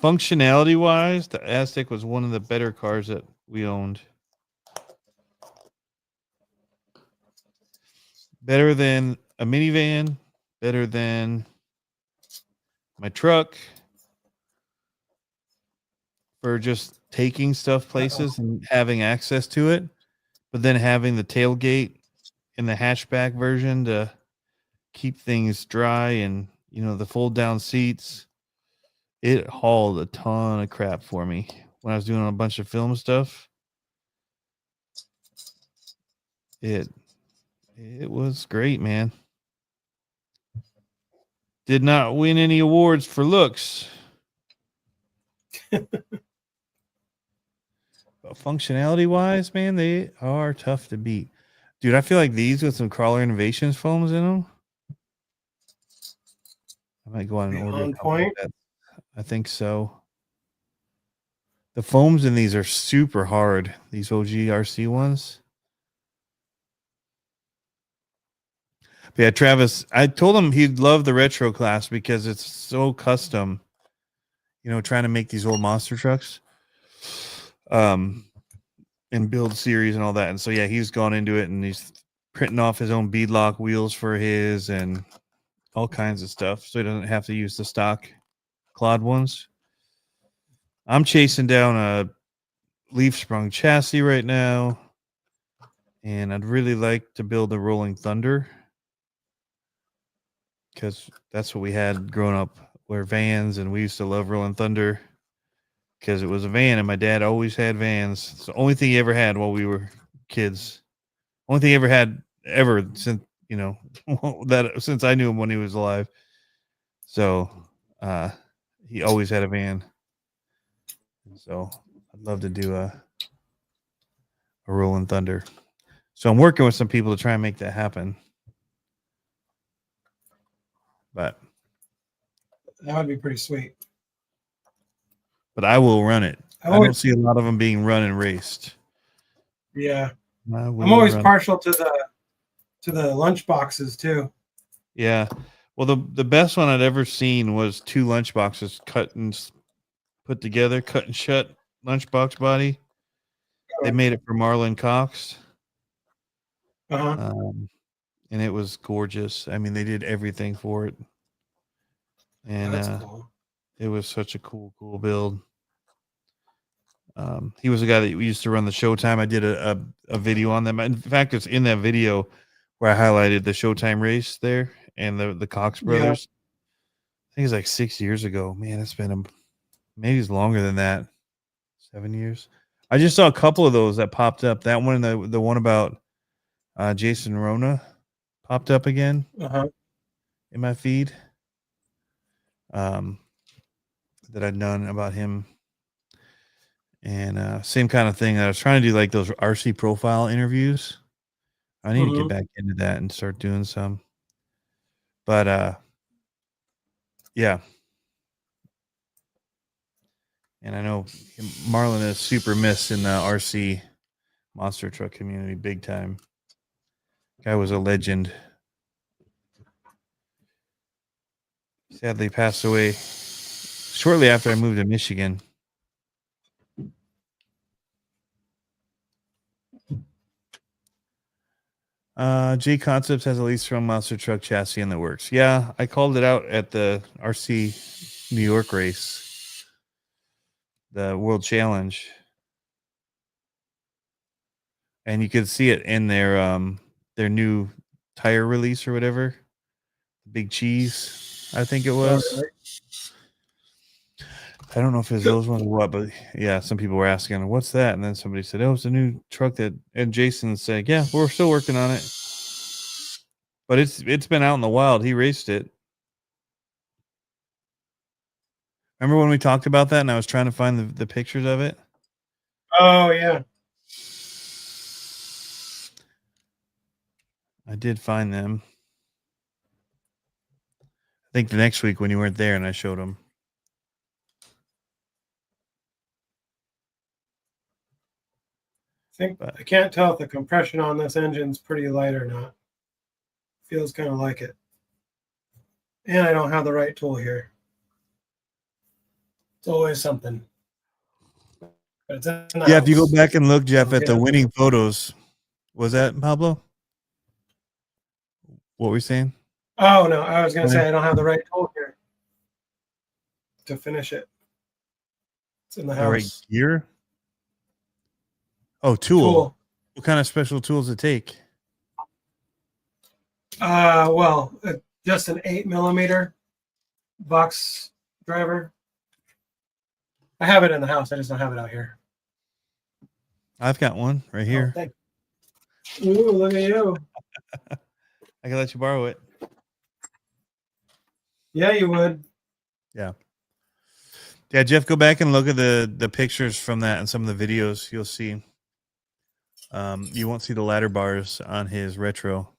Functionality wise, the Aztek was one of the better cars that we owned. Better than a minivan, better than my truck for just taking stuff places and having access to it, but then having the tailgate in the hatchback version to keep things dry and, you know, the fold down seats. It hauled a ton of crap for me when I was doing a bunch of film stuff. It was great, man. Did not win any awards for looks. But functionality wise, man, they are tough to beat. Dude, I feel like these with some Crawler Innovations foams in them. I might go on and order On a couple of point. that. I think so. The foams in these are super hard. These OG RC ones. But yeah, Travis, I told him he'd love the retro class because it's so custom. You know, trying to make these old monster trucks. And build series and all that. And so yeah, he's gone into it and he's printing off his own beadlock wheels for his and all kinds of stuff. So he doesn't have to use the stock Claude ones. I'm chasing down a leaf sprung chassis right now. And I'd really like to build a Rolling Thunder. Because that's what we had growing up. Were vans, and we used to love Rolling Thunder. Because it was a van, and my dad always had vans. It's the only thing he ever had while we were kids. Only thing he ever had since, you know, since I knew him when he was alive. So he always had a van. So I'd love to do a Rolling Thunder. So I'm working with some people to try and make that happen. But That would be pretty sweet. But I will run it. I don't see a lot of them being run and raced. Yeah, I'm always partial to the lunch boxes too. Yeah, well, the best one I'd ever seen was 2 lunch boxes cut and put together, cut and shut lunchbox body. They made it for Marlon Cox. And it was gorgeous. I mean, they did everything for it, and cool. It was such a cool build. He was a guy that used to run the Showtime. I did a video on them. In fact, it's in that video where I highlighted the Showtime race there and the Cox brothers. Yeah. I think it's like 6 years ago. Man, it's been maybe it's longer than that. 7 years. I just saw a couple of those that popped up. That one and the one about Jason Rona popped up again in my feed. That I'd done about him. And same kind of thing. I was trying to do like those RC profile interviews. I need to get back into that and start doing some. But yeah. And I know Marlon is super missed in the RC monster truck community big time. Guy was a legend. Sadly passed away shortly after I moved to Michigan. J Concepts has a lease from monster truck chassis in the works. Yeah, I called it out at the RC New York race, the World Challenge, and you could see it in their new tire release or whatever. Big Cheese, I think it was. I don't know if it's those ones or what, but yeah, some people were asking, what's that? And then somebody said, oh, it's a new truck and Jason said, yeah, we're still working on it. But it's been out in the wild. He raced it. Remember when we talked about that and I was trying to find the pictures of it? Oh, yeah. I did find them. I think the next week when you weren't there and I showed them. I can't tell if the compression on this engine's pretty light or not. Feels kind of like it. And I don't have the right tool here. It's always something. But it's in the Yeah, if you go house. back and look, Jeff, at the Yeah. winning photos, was that Pablo? What were you saying? Oh no, I was gonna Okay. say I don't have the right tool here to finish it. It's in the The right house. gear? Oh, tool. What kind of special tools it take? Well, just an 8mm box driver. I have it in the house. I just don't have it out here. I've got one right Oh, here. thank you. Ooh, look at you. I can let you borrow it. Yeah, you would. Yeah. Yeah, Jeff, go back and look at the pictures from that and some of the videos. You'll see. You won't see the ladder bars on his retro,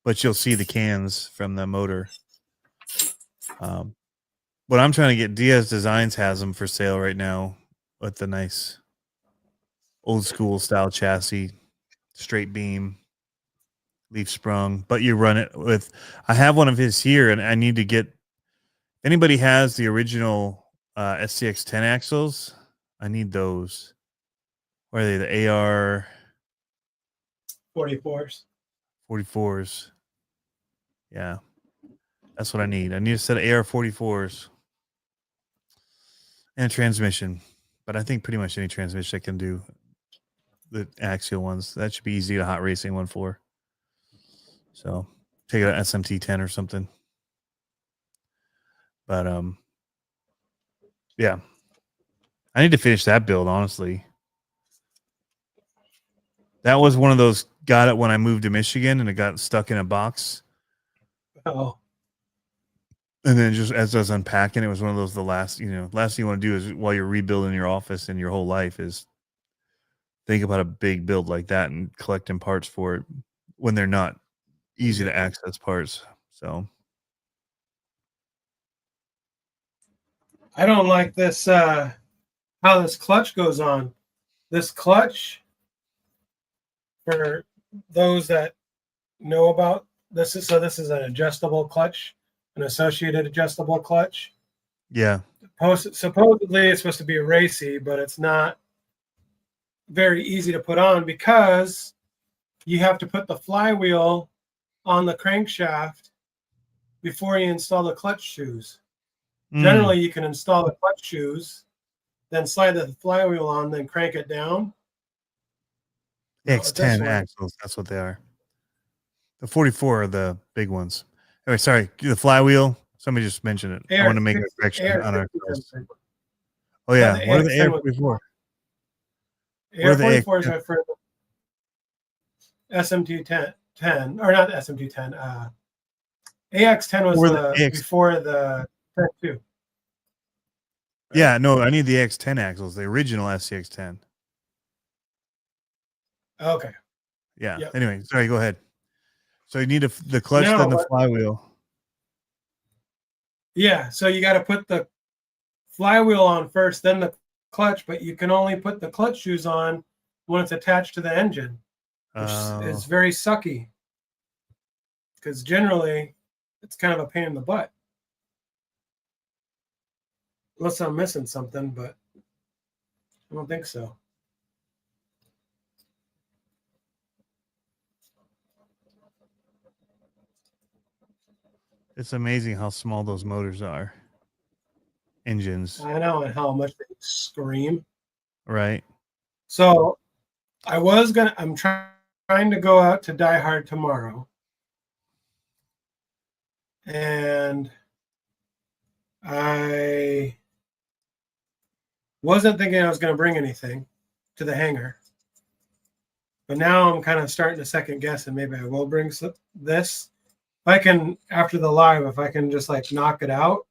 but you'll see the cans from the motor. What I'm trying to get, Diaz Designs has them for sale right now with the nice old school style chassis, straight beam, leaf sprung, but you run it with, I have one of his here and I need to get, anybody has the original SCX 10 axles, I need those. Where are they? The AR 44s. 44s. Yeah. That's what I need. I need a set of AR 44s and a transmission. But I think pretty much any transmission I can do the axial ones. That should be easy to hot racing one for. So take an SMT 10 or something. But yeah. I need to finish that build, honestly. That was one of those, got it when I moved to Michigan and it got stuck in a box. Oh, And then just as I was unpacking, it was one of those, the last thing you want to do is while you're rebuilding your office and your whole life is think about a big build like that and collecting parts for it when they're not easy to access parts. So I don't like this, how this clutch goes on. This clutch, for those that know about this, is this is an adjustable clutch, an associated adjustable clutch. yeah. Supposedly it's supposed to be racy, but it's not very easy to put on because you have to put the flywheel on the crankshaft before you install the clutch shoes. Generally, you can install the clutch shoes, then slide the flywheel on, then crank it down. X10 axles, that's what they are. The 44 are the big ones. Anyway, sorry, the flywheel. Somebody just mentioned it. I want to make a correction on our cars. Oh yeah, what are the AR44? AR44s are for the SMT 10, or not SMT 10. AX10 was before the 2. Yeah, no, I need the X10 axles, the original SCX10. Okay. Yeah. Yep. Anyway, sorry, go ahead. So you need the clutch, then the flywheel. Yeah, so you got to put the flywheel on first, then the clutch, but you can only put the clutch shoes on when it's attached to the engine, which is very sucky because generally it's kind of a pain in the butt. Unless I'm missing something, but I don't think so. It's amazing how small those motors are. Engines. I know, and how much they scream. Right. So I'm trying to go out to Die Hard tomorrow. And I wasn't thinking I was going to bring anything to the hangar. But now I'm kind of starting to second guess, and maybe I will bring this. If I can, after the live, if I can just like knock it out,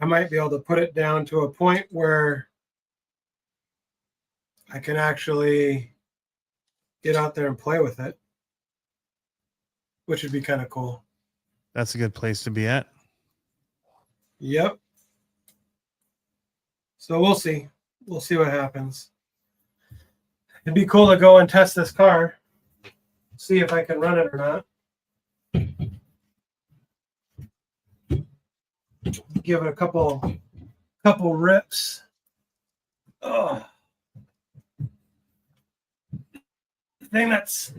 I might be able to put it down to a point where I can actually get out there and play with it, which would be kind of cool. That's a good place to be at. Yep. So we'll see. We'll see what happens. It'd be cool to go and test this car, see if I can run it or not. Give it a couple couple rips. Oh, thing that's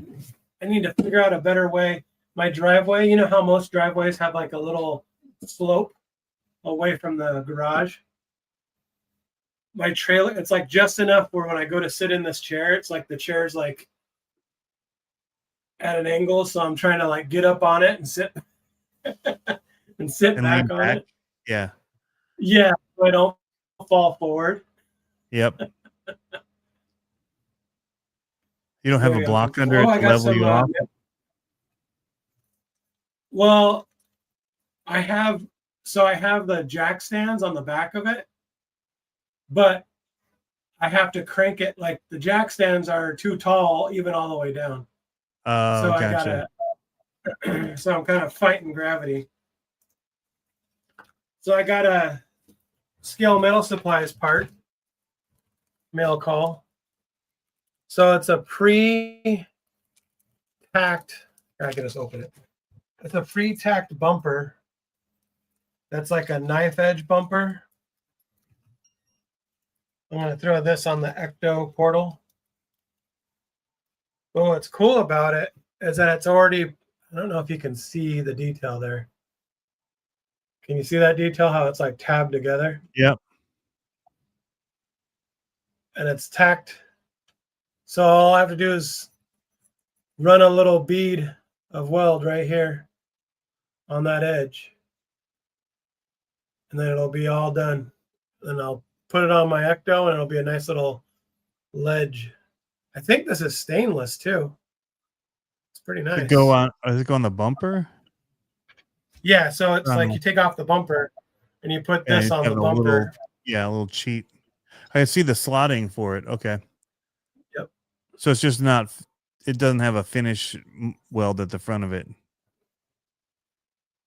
I need to figure out a better way. My driveway, you know how most driveways have like a little slope away from the garage? My trailer, it's like just enough where when I go to sit in this chair, it's like the chair's like at an angle. So I'm trying to like get up on it and sit and sit And back lean on back. it. Yeah. Yeah, so I don't fall forward. Yep. You don't have There a you go. block under it I to got level you some. off? Well, I have the jack stands on the back of it, but I have to crank it like the jack stands are too tall, even all the way down. Oh, So I gotcha. gotta. So I'm kind of fighting gravity. So I got a Scale Metal Supplies part mail call. So it's a pre-tacked. I can just open it. It's a pre-tacked bumper. That's like a knife edge bumper. I'm going to throw this on the Ecto portal. But what's cool about it is that it's already, I don't know if you can see the detail there. Can you see that detail, how it's like tabbed together? Yep. And it's tacked. So all I have to do is run a little bead of weld right here on that edge. And then it'll be all done. And I'll put it on my Ecto and it'll be a nice little ledge. I think this is stainless too. It's pretty nice. Does it go on the bumper? Yeah, so it's like the- you take off the bumper and you put Yeah, this you on the have a bumper. a little cheat. I see the slotting for it. Okay. Yep. So it's just not, it doesn't have a finish weld at the front of it.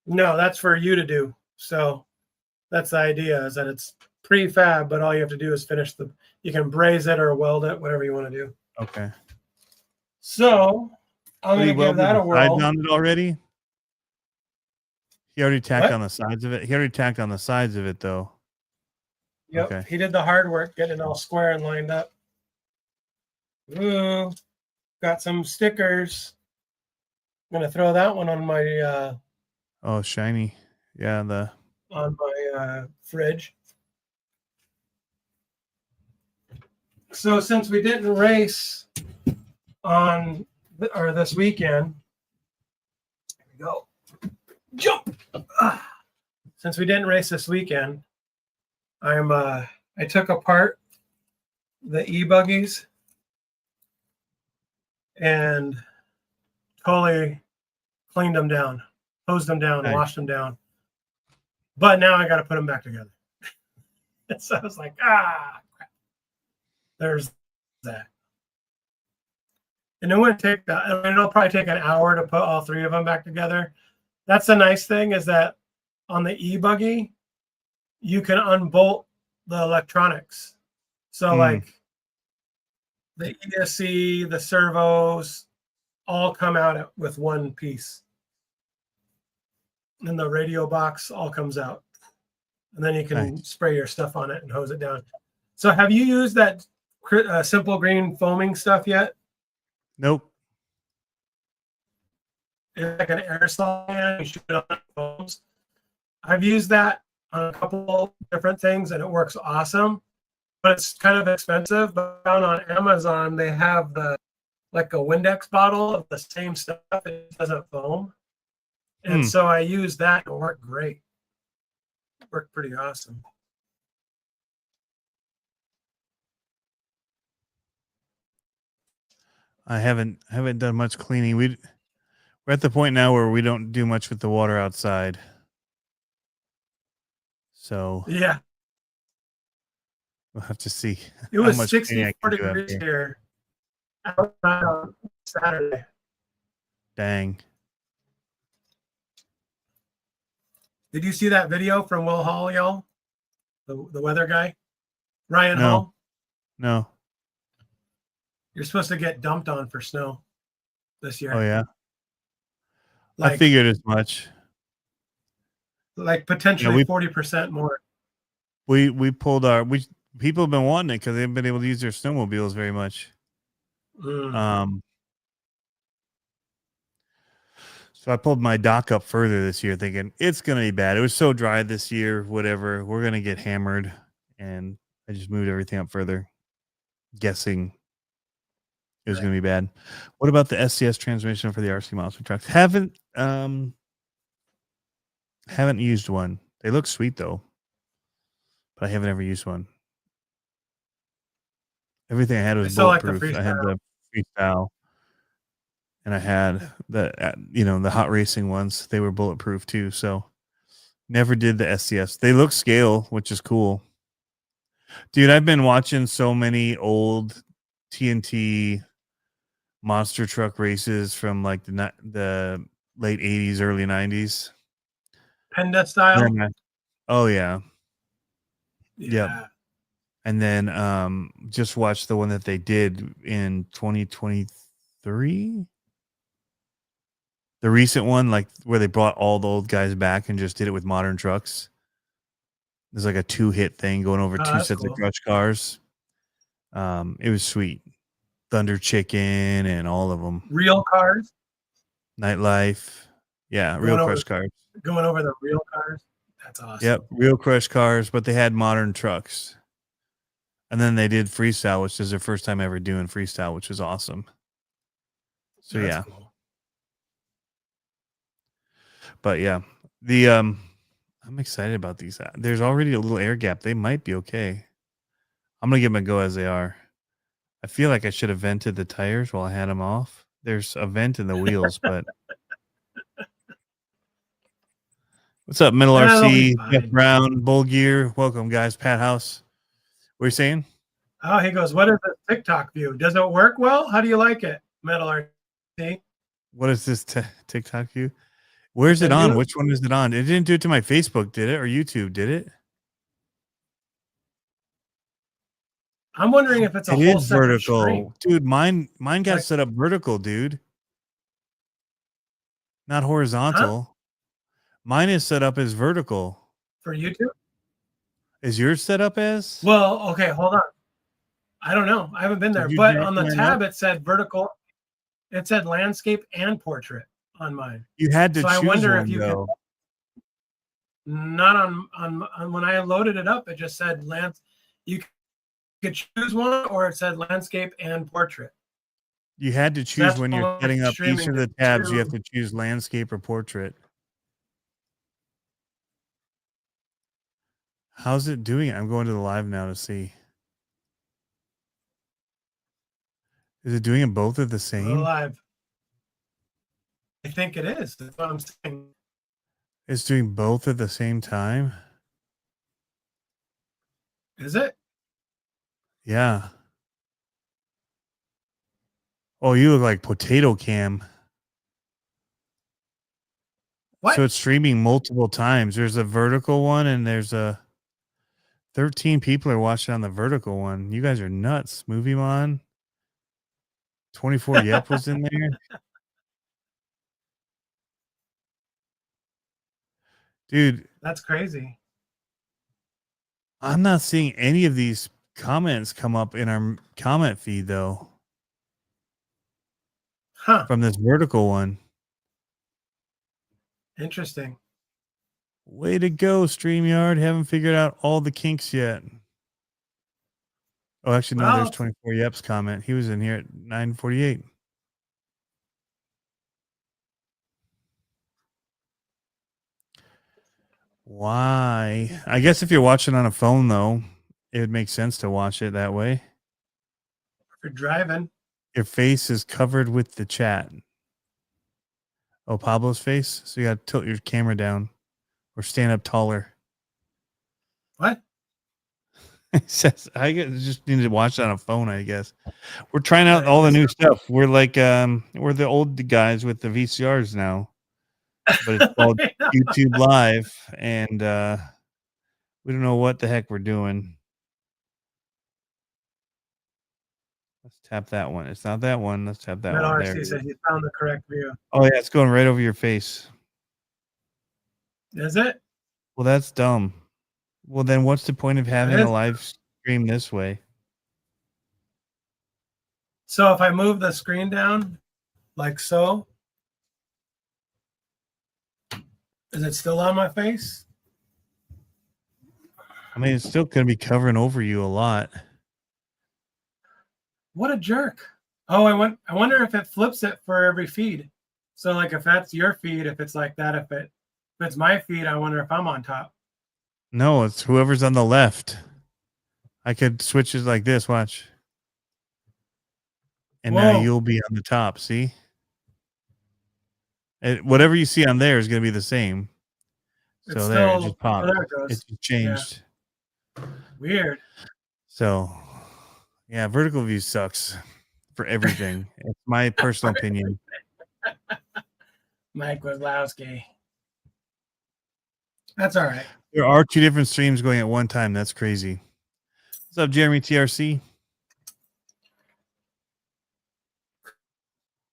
No, that's for you to do. So that's the idea, is that it's prefab, but all you have to do is finish you can braze it or weld it, whatever you want to do. Okay. So I'm Did he going to give weld that the a whirl. sides on it already? He already tacked What? on the sides of it. He already tacked on the sides of it though. Yep, Okay. he did the hard work getting it all square and lined up. Ooh, got some stickers. I'm going to throw that one on my Oh, shiny. Yeah, fridge. So since we didn't race this weekend, here we go. Jump. Since we didn't race this weekend, I took apart the e-buggies and totally cleaned them down, hosed them down, Nice. washed them down. But now I got to put them back together. So I was like, crap. There's that. And it wouldn't take that. I mean, it'll probably take an hour to put all three of them back together. That's the nice thing, is that on the e-buggy, you can unbolt the electronics. So like the ESC, the servos, all come out with one piece. And the radio box all comes out. And then you can spray your stuff on it and hose it down. So have you used that Simple Green foaming stuff yet? Nope. It's like an aerosol can. You shoot it on foams. I've used that on a couple different things and it works awesome. But it's kind of expensive. But down on Amazon, they have like a Windex bottle of the same stuff. It doesn't foam. And so I used that and it worked great. It worked pretty awesome. I haven't done much cleaning. We're at the point now where we don't do much with the water outside. So yeah, we'll have to see. it was how much cleaning I 64 can do out degrees here. here outside on Saturday. Dang. Did you see that video from Will Hall, y'all? The weather guy, Ryan No. Hall. No. You're supposed to get dumped on for snow this year. Oh yeah. I Like, figured as much. like potentially we- 40% more. We pulled our people have been wanting it because they haven't been able to use their snowmobiles very much. Mm. So I pulled my dock up further this year, thinking it's gonna be bad. It was so dry this year, whatever. We're gonna get hammered, and I just moved everything up further, guessing it was Right. gonna be bad. What about the SCS transmission for the RC monster trucks? Haven't used one. They look sweet though, but I haven't ever used one. Everything I had was still like the bulletproof. I had the freestyle, and I had the the hot racing ones. They were bulletproof too. So never did the SCS. They look scale, which is cool. Dude, I've been watching so many old TNT monster truck races from like the late 80s, early 90s. Penda style. Oh yeah. Yeah. Yep. And then just watched the one that they did in 2023. The recent one, like where they brought all the old guys back and just did it with modern trucks. There's like a 2-hit thing going over 2 sets of crush cars. It was sweet. Thunder Chicken and all of them. Real cars. Nightlife. Yeah, real crush cars. Going over the real cars. That's awesome. Yep, real crush cars, but they had modern trucks. And then they did freestyle, which is their first time ever doing freestyle, which was awesome. So That's yeah. cool. But yeah, I'm excited about these. There's already a little air gap. They might be okay. I'm gonna give them a go as they are. I feel like I should have vented the tires while I had them off. There's a vent in the wheels, but what's up, Middle RC, Jeff Brown, Bull Gear? Welcome, guys. Pat House. What are you saying? Oh, he goes, what is the TikTok view? Does it work well? How do you like it, Metal RC? What is this TikTok view? Where's it on? Which one is it on? It didn't do it to my Facebook, did it? Or YouTube, did it? I'm wondering if it's a whole vertical. stream. Dude, mine got set up vertical, dude. Not horizontal. Huh? Mine is set up as vertical. For YouTube? Is yours set up as? Well, okay, hold on. I don't know. I haven't been there, but on the tab it said vertical. It said landscape and portrait on mine. You had to choose I wonder one, if you though. Not on when I loaded it up, it just said you could choose one, or it said landscape and portrait. You had to choose when you're setting up each of the tabs. You have to choose landscape or portrait. How's it doing it? I'm going to the live now to see. Is it doing them both at the same? Live. I think it is. That's what I'm saying. It's doing both at the same time. Is it? Yeah. Oh, you look like Potato Cam. What? So it's streaming multiple times. There's a vertical one and there's a 13 people are watching on the vertical one. You guys are nuts. Moviemon. 24 Yep was in there. Dude. That's crazy. I'm not seeing any of these comments come up in our comment feed, though. Huh. From this vertical one. Interesting. Way to go, StreamYard. Haven't figured out all the kinks yet. Oh, actually, no, there's 24 Yep's comment. He was in here at 9:48. Why? I guess if you're watching on a phone, though, it would make sense to watch it that way. If you're driving. Your face is covered with the chat. Oh, Pablo's face? So you got to tilt your camera down or stand up taller. What? It says I just need to watch it on a phone, I guess. We're trying out all the new stuff. We're like we're the old guys with the VCRs now. But it's called YouTube Live, and we don't know what the heck we're doing. Let's tap that one. It's not that one. Let's tap that one. RC said you found the correct view. Oh yeah, it's going right over your face. Is it? Well, that's dumb. Well, then what's the point of having is- a live stream this way? So if I move the screen down like so, is it still on my face? I mean, it's still going to be covering over you a lot. What a jerk. Oh, I wonder if it flips it for every feed. So like if that's your feed, if it's like that, if it's my feed, I wonder if I'm on top. No, it's whoever's on the left. I could switch it like this. Watch. And now Whoa. you'll be on the top. See? Whatever you see on there is going to be the same. So It's there, it still- just popped. oh, there it goes. It just changed. Weird. So, yeah, vertical view sucks for everything. It's my personal opinion. Mike Wazlowski. That's all right. There are 2 different streams going at one time. That's crazy. What's up, Jeremy TRC?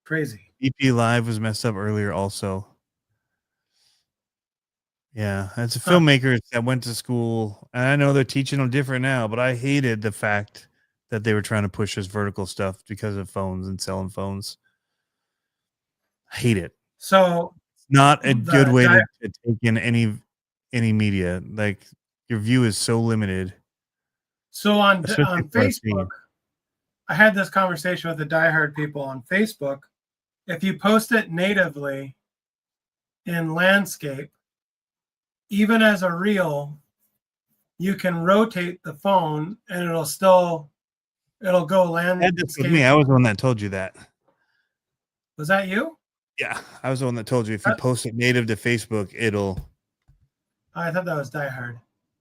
Crazy. EP Live was messed up earlier also. Yeah, as a filmmaker that went to school, and I know they're teaching them different now, but I hated the fact that they were trying to push this vertical stuff because of phones and selling phones. I hate it. So It's not a good way di- to take in any media. Like your view is so limited. So on Especially on for us being- Facebook, I had this conversation with the diehard people on Facebook. If you post it natively in landscape, even as a reel, you can rotate the phone and it'll go Had this with landscape. me. I was the one that told you that. Was that you? Yeah, I was the one that told you if you post it native to Facebook, it'll I thought that was diehard.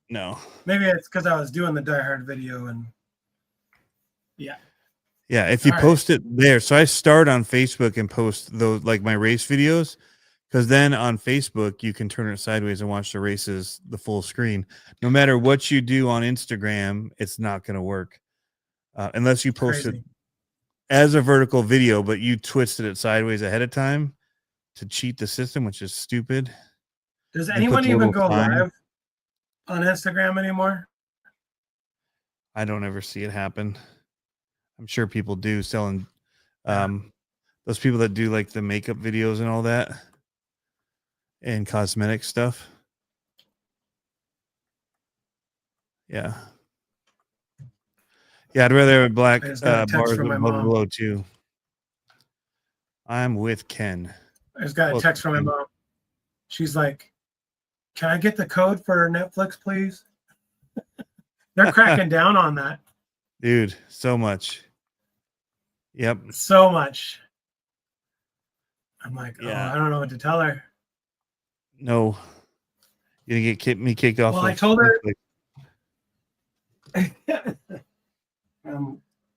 no. Maybe it's because I was doing the diehard video and yeah. Yeah, if you All right. post it there. So I start on Facebook and post those like my race videos, because then on Facebook you can turn it sideways and watch the races the full screen. No matter what you do on Instagram, it's not going to work unless you post it Crazy. as a vertical video, but you twisted it sideways ahead of time to cheat the system, which is stupid. Does put anyone the even little go sign. live on Instagram anymore? I don't ever see it happen. I'm sure people do selling those people that do like the makeup videos and all that and cosmetic stuff. Yeah. Yeah, I'd rather have black I just got a text bars from my above mom. below too. I'm with Ken. I just got a Well, text from my mom. She's like, "Can I get the code for Netflix, please?" They're cracking down on that Dude, so much. Yep. so much. I'm like, Yeah. oh, I don't know what to tell her. No. You're gonna get me kicked off. Well, I of told her- Netflix.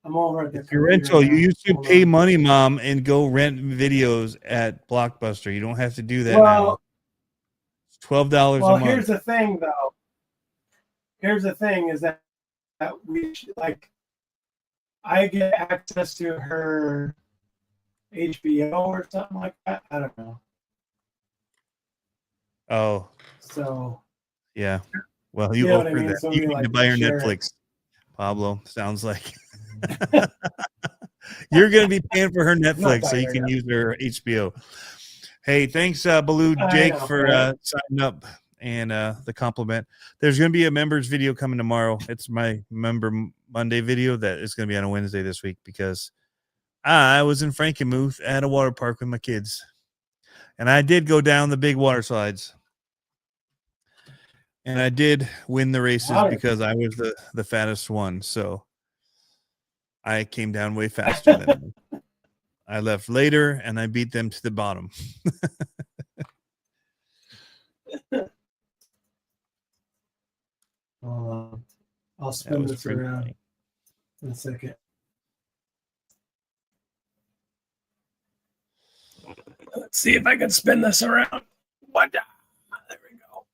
I'm over at the Your computer rental, now. you used to Hold pay on. money, Mom, and go rent videos at Blockbuster. You don't have to do that now. Well, It's $12 well, a month. here's the thing, though. Here's the thing: is that I get access to her HBO or something like that. I don't know. Oh, So yeah. Well, you You know owe what I her mean? that. So You we, need to like, buy her share it. Netflix, Pablo. Sounds like you're going to be paying for her Netflix so you buying can her use her HBO. Hey, thanks, Baloo I Jake, know, for right? signing up and the compliment. There's going to be a members video coming tomorrow. It's my member Monday video that is going to be on a Wednesday this week because I was in Frankenmuth at a water park with my kids. And I did go down the big water slides. And I did win the races Water. because I was the fattest one. So I came down way faster than them. I left later and I beat them to the bottom. I'll That spin was this pretty around funny. in a second. Let's see if I can spin this around. What? There we go.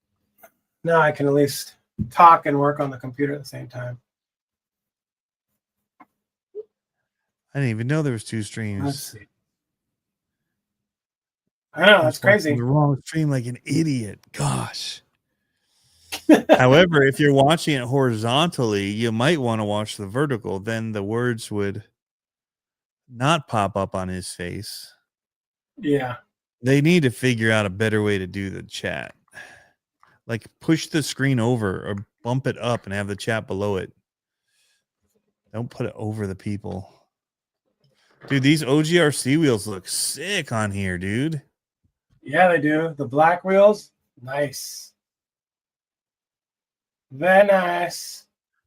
Now I can at least talk and work on the computer at the same time. I didn't even know there was 2 Let's streams. see. I know I that's was watching crazy. The wrong stream like an idiot. Gosh. However, if you're watching it horizontally, you might want to watch the vertical. Then the words would not pop up on his face. Yeah. They need to figure out a better way to do the chat. Like push the screen over or bump it up and have the chat below it. Don't put it over the people. Dude, these OGRC wheels look sick on here, dude. Yeah, they do. The black wheels, nice. Very nice.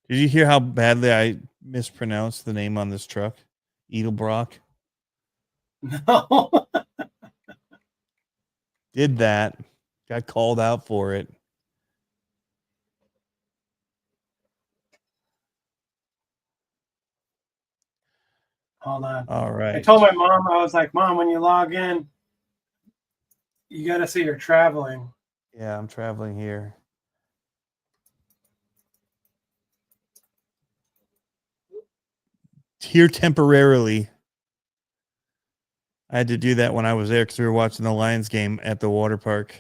Did you hear how badly I mispronounced the name on this truck? Edelbrock. No. Did that. Got called out for it. Hold on. All right. I told my mom, I was like, Mom, when you log in, you got to see you're traveling. Yeah, I'm traveling here. Here temporarily. I had to do that when I was there because we were watching the Lions game at the water park.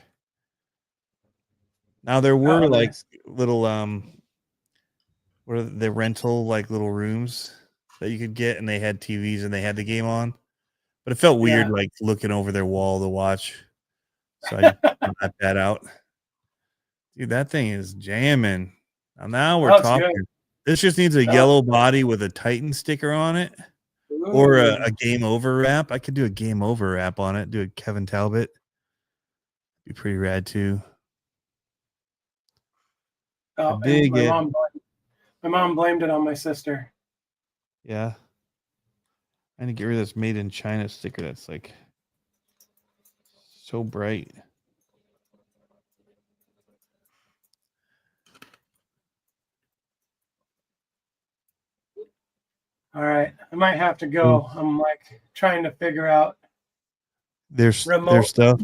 Now there were like nice. little what are the rental like little rooms that you could get, and they had TVs and they had the game on. But it felt weird like looking over their wall to watch. So I got that out. Dude, that thing is jamming. Now we're talking. Good. This just needs a yellow body with a Titan sticker on it. Ooh. Or a game over wrap. I could do a game over wrap on it. Do a Kevin Talbot. Be pretty rad too. Oh, my mom blamed it on my sister. Yeah. I need to get rid of this made in China sticker that's like so bright. All right. I might have to go. I'm like trying to figure out their stuff.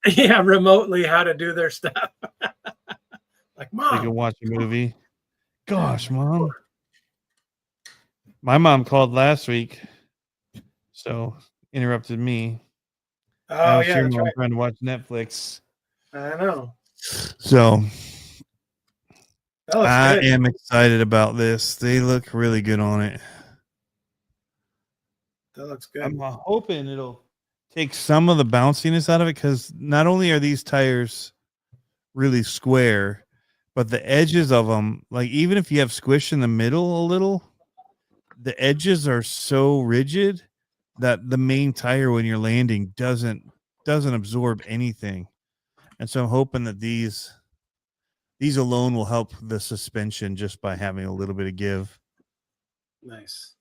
Yeah, remotely how to do their stuff. Like, Mom. They can watch a movie. Gosh, Mom. My mom called last week, so interrupted me. Oh, yeah. That's right. Trying to watch Netflix. I know. So I am excited about this. They look really good on it. That looks good. I'm hoping it'll take some of the bounciness out of it, because not only are these tires really square, but the edges of them, like even if you have squish in the middle a little, the edges are so rigid that the main tire when you're landing doesn't absorb anything. And so I'm hoping that these alone will help the suspension just by having a little bit of give. Nice.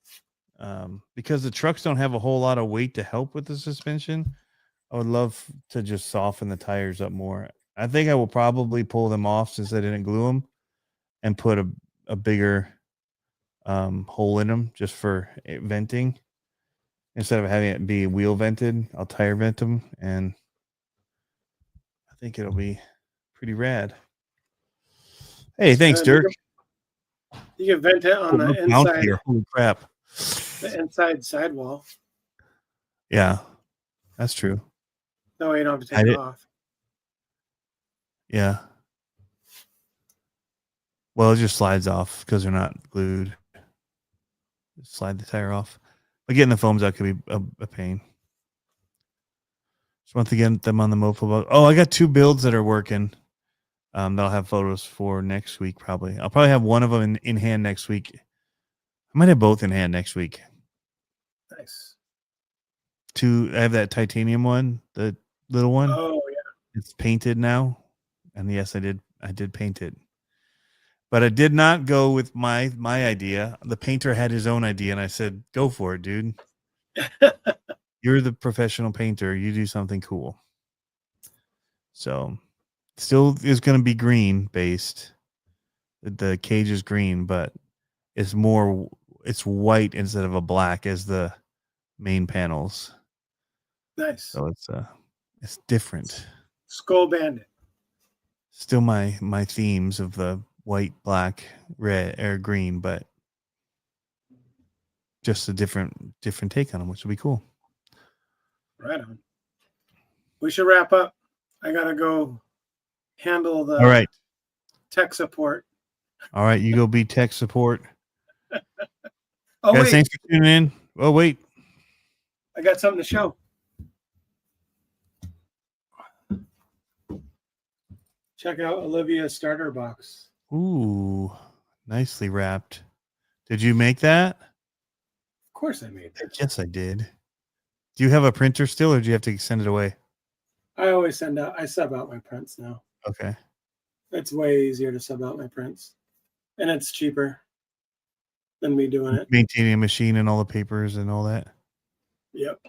Because the trucks don't have a whole lot of weight to help with the suspension. I would love to just soften the tires up more. I think I will probably pull them off since I didn't glue them and put a bigger hole in them just for venting. Instead of having it be wheel vented, I'll tire vent them, and I think it'll be pretty rad. Hey, thanks, Dirk. You can vent it on the inside. Here. Holy crap. The inside sidewall. Yeah, that's true. No way you don't have to take it off. Yeah. Well, it just slides off because they're not glued. Just slide the tire off. But getting the foams out could be a pain. Just want to get them on the mofo boat. Oh, I got 2 builds that are working. That'll have photos for next week, probably. I'll probably have one of them in hand next week. I might have both in hand next week. Nice. I have that titanium one, the little one. Oh, yeah. It's painted now. And yes, I did paint it. But I did not go with my idea. The painter had his own idea, and I said, go for it, dude. You're the professional painter. You do something cool. So still is going to be green based. The cage is green, but it's white instead of a black as the main panels. Nice. So it's different. Skull Bandit. Still my themes of the white, black, red, or green, but just a different take on them, which will be cool. Right on. We should wrap up. I gotta go handle the. All right. tech support. All right, you go be tech support. Oh, Guys, wait. thanks for tuning in. Oh, wait. I got something to show. Check out Olivia's starter box. Ooh, nicely wrapped. Did you make that? Of course I made that. Yes, I did. Do you have a printer still, or do you have to send it away? I always I sub out my prints now. Okay. It's way easier to sub out my prints. And it's cheaper than me doing it. Maintaining a machine and all the papers and all that. Yep.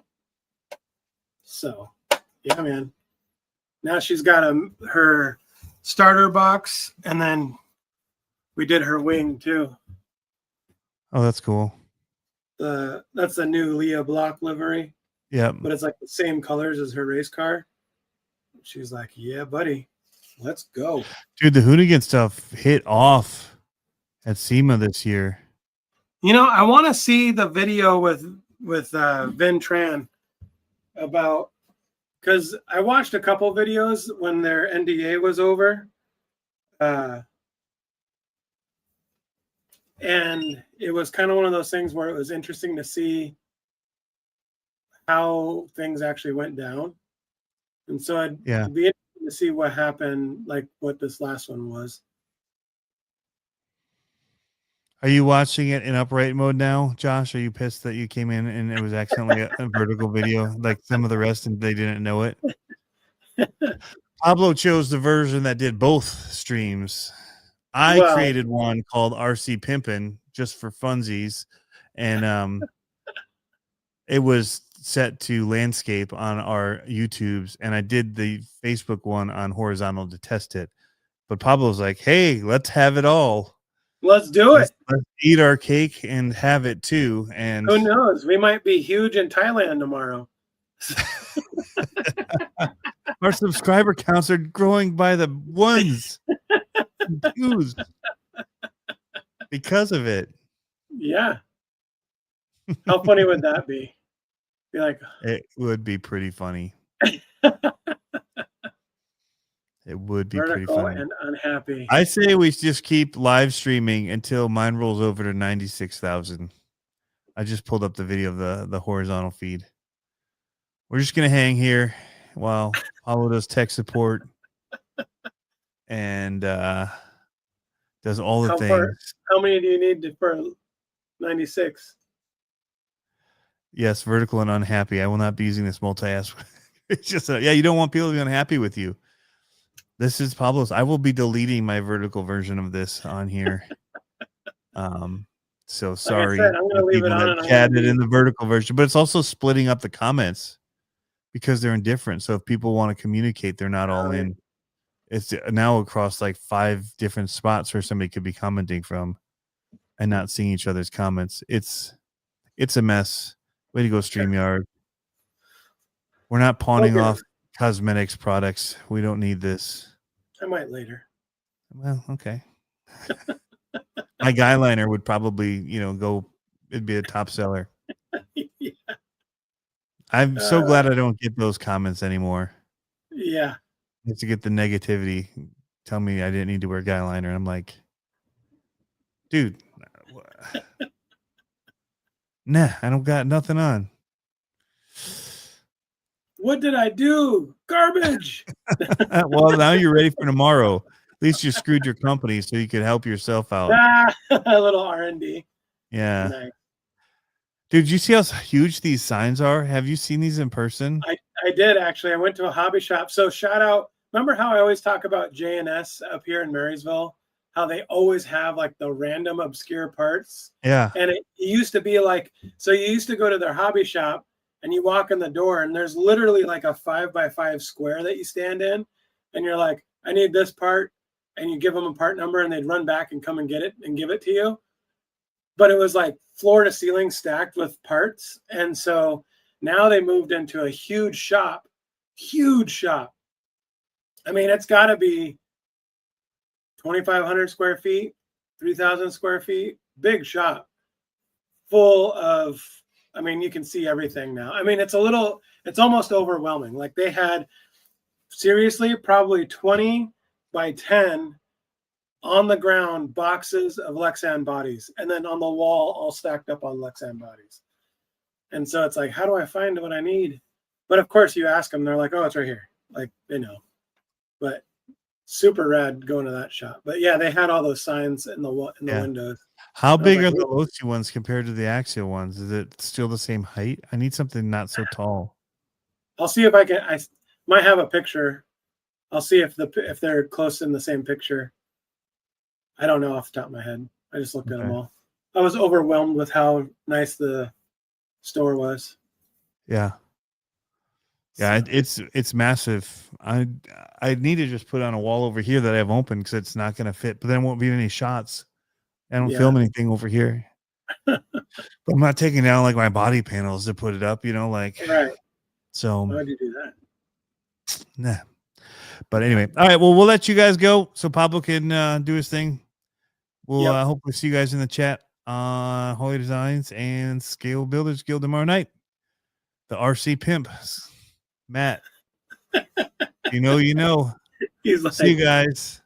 So, yeah, man. Now she's got her starter box, and then we did her wing too. Oh, that's cool. That's the new Leah Block livery, Yep. but it's like the same colors as her race car. She's like, "Yeah, buddy, let's go." Dude, the Hoonigan stuff hit off at SEMA this year. You know, I want to see the video with Vin Tran about, because I watched a couple videos when their NDA was over, and it was kind of one of those things where it was interesting to see how things actually went down, and so I'd be interested to see what happened, like what this last one was. Are you watching it in upright mode now, Josh? Are you pissed that you came in and it was accidentally a vertical video like some of the rest and they didn't know it? Pablo chose the version that did both streams. I created one called RC Pimpin' just for funsies, and it was set to landscape on our YouTubes, and I did the Facebook one on horizontal to test it. But Pablo's like, "Hey, let's have it all. Let's do it. Let's eat our cake and have it too." And who knows? We might be huge in Thailand tomorrow. our subscriber counts are growing by the ones and twos because of it. Yeah. How funny would that be? Be like, it would be pretty funny. It would be vertical pretty funny. And unhappy. I say we just keep live streaming until mine rolls over to 96,000. I just pulled up the video of the horizontal feed. We're just gonna hang here while Paulo does tech support and does all the things. How many do you need for 96? Yes, vertical and unhappy. I will not be using this multi-ask. It's just you don't want people to be unhappy with you. This is Pablo's. I will be deleting my vertical version of this on here. So sorry. Like I said, I'm gonna leave it on. Chatted in the vertical version, but it's also splitting up the comments because they're indifferent. So if people want to communicate, they're not all in. It's now across like 5 different spots where somebody could be commenting from and not seeing each other's comments. It's a mess. Way to go, StreamYard. We're not pawning off cosmetics products. We don't need this. I might later. Well, okay. My guy liner would probably, go. It'd be a top seller. Yeah. I'm so glad I don't get those comments anymore. Yeah. Just to get the negativity, tell me I didn't need to wear guy liner. I'm like, dude, nah, I don't got nothing on. What did I do? Garbage. Well, now you're ready for tomorrow. At least you screwed your company so you could help yourself out. A little R&D. Yeah. Nice. Dude, you see how huge these signs are? Have you seen these in person? I did, actually. I went to a hobby shop. So shout out. Remember how I always talk about J&S up here in Marysville? How they always have like the random obscure parts? Yeah. And it used to be like, so you used to go to their hobby shop and you walk in the door and there's literally like a 5x5 square that you stand in. And you're like, I need this part. And you give them a part number and they'd run back and come and get it and give it to you. But it was like floor to ceiling stacked with parts. And so now they moved into a huge shop. I mean, it's got to be 2,500 square feet, 3,000 square feet, big shop full of, I mean, you can see everything now. I mean, it's almost overwhelming. Like they had seriously probably 20 by 10 on the ground boxes of Lexan bodies, and then on the wall, all stacked up on Lexan bodies. And so it's like, how do I find what I need? But of course, you ask them, they're like, oh, it's right here. Like, they know. But super rad going to that shop. But yeah, they had all those signs in the windows. How big like, are the Losi ones compared to the Axial ones? Is it still the same height? I need something not so tall. I'll see if I can. I might have a picture. I'll see if they're close in the same picture. I don't know off the top of my head. I just looked at them all. I was overwhelmed with how nice the store was. Yeah. Yeah, it's massive. I need to just put on a wall over here that I have open because it's not going to fit. But then won't be any shots. I don't film anything over here. But I'm not taking down like my body panels to put it up. Like right. So why would you do that? Nah. But anyway, all right. Well, we'll let you guys go so Pablo can do his thing. We'll hopefully see you guys in the chat on Holy Designs and Scale Builders Guild tomorrow night. The RC Pimp, Matt. You know. He's like, see you guys.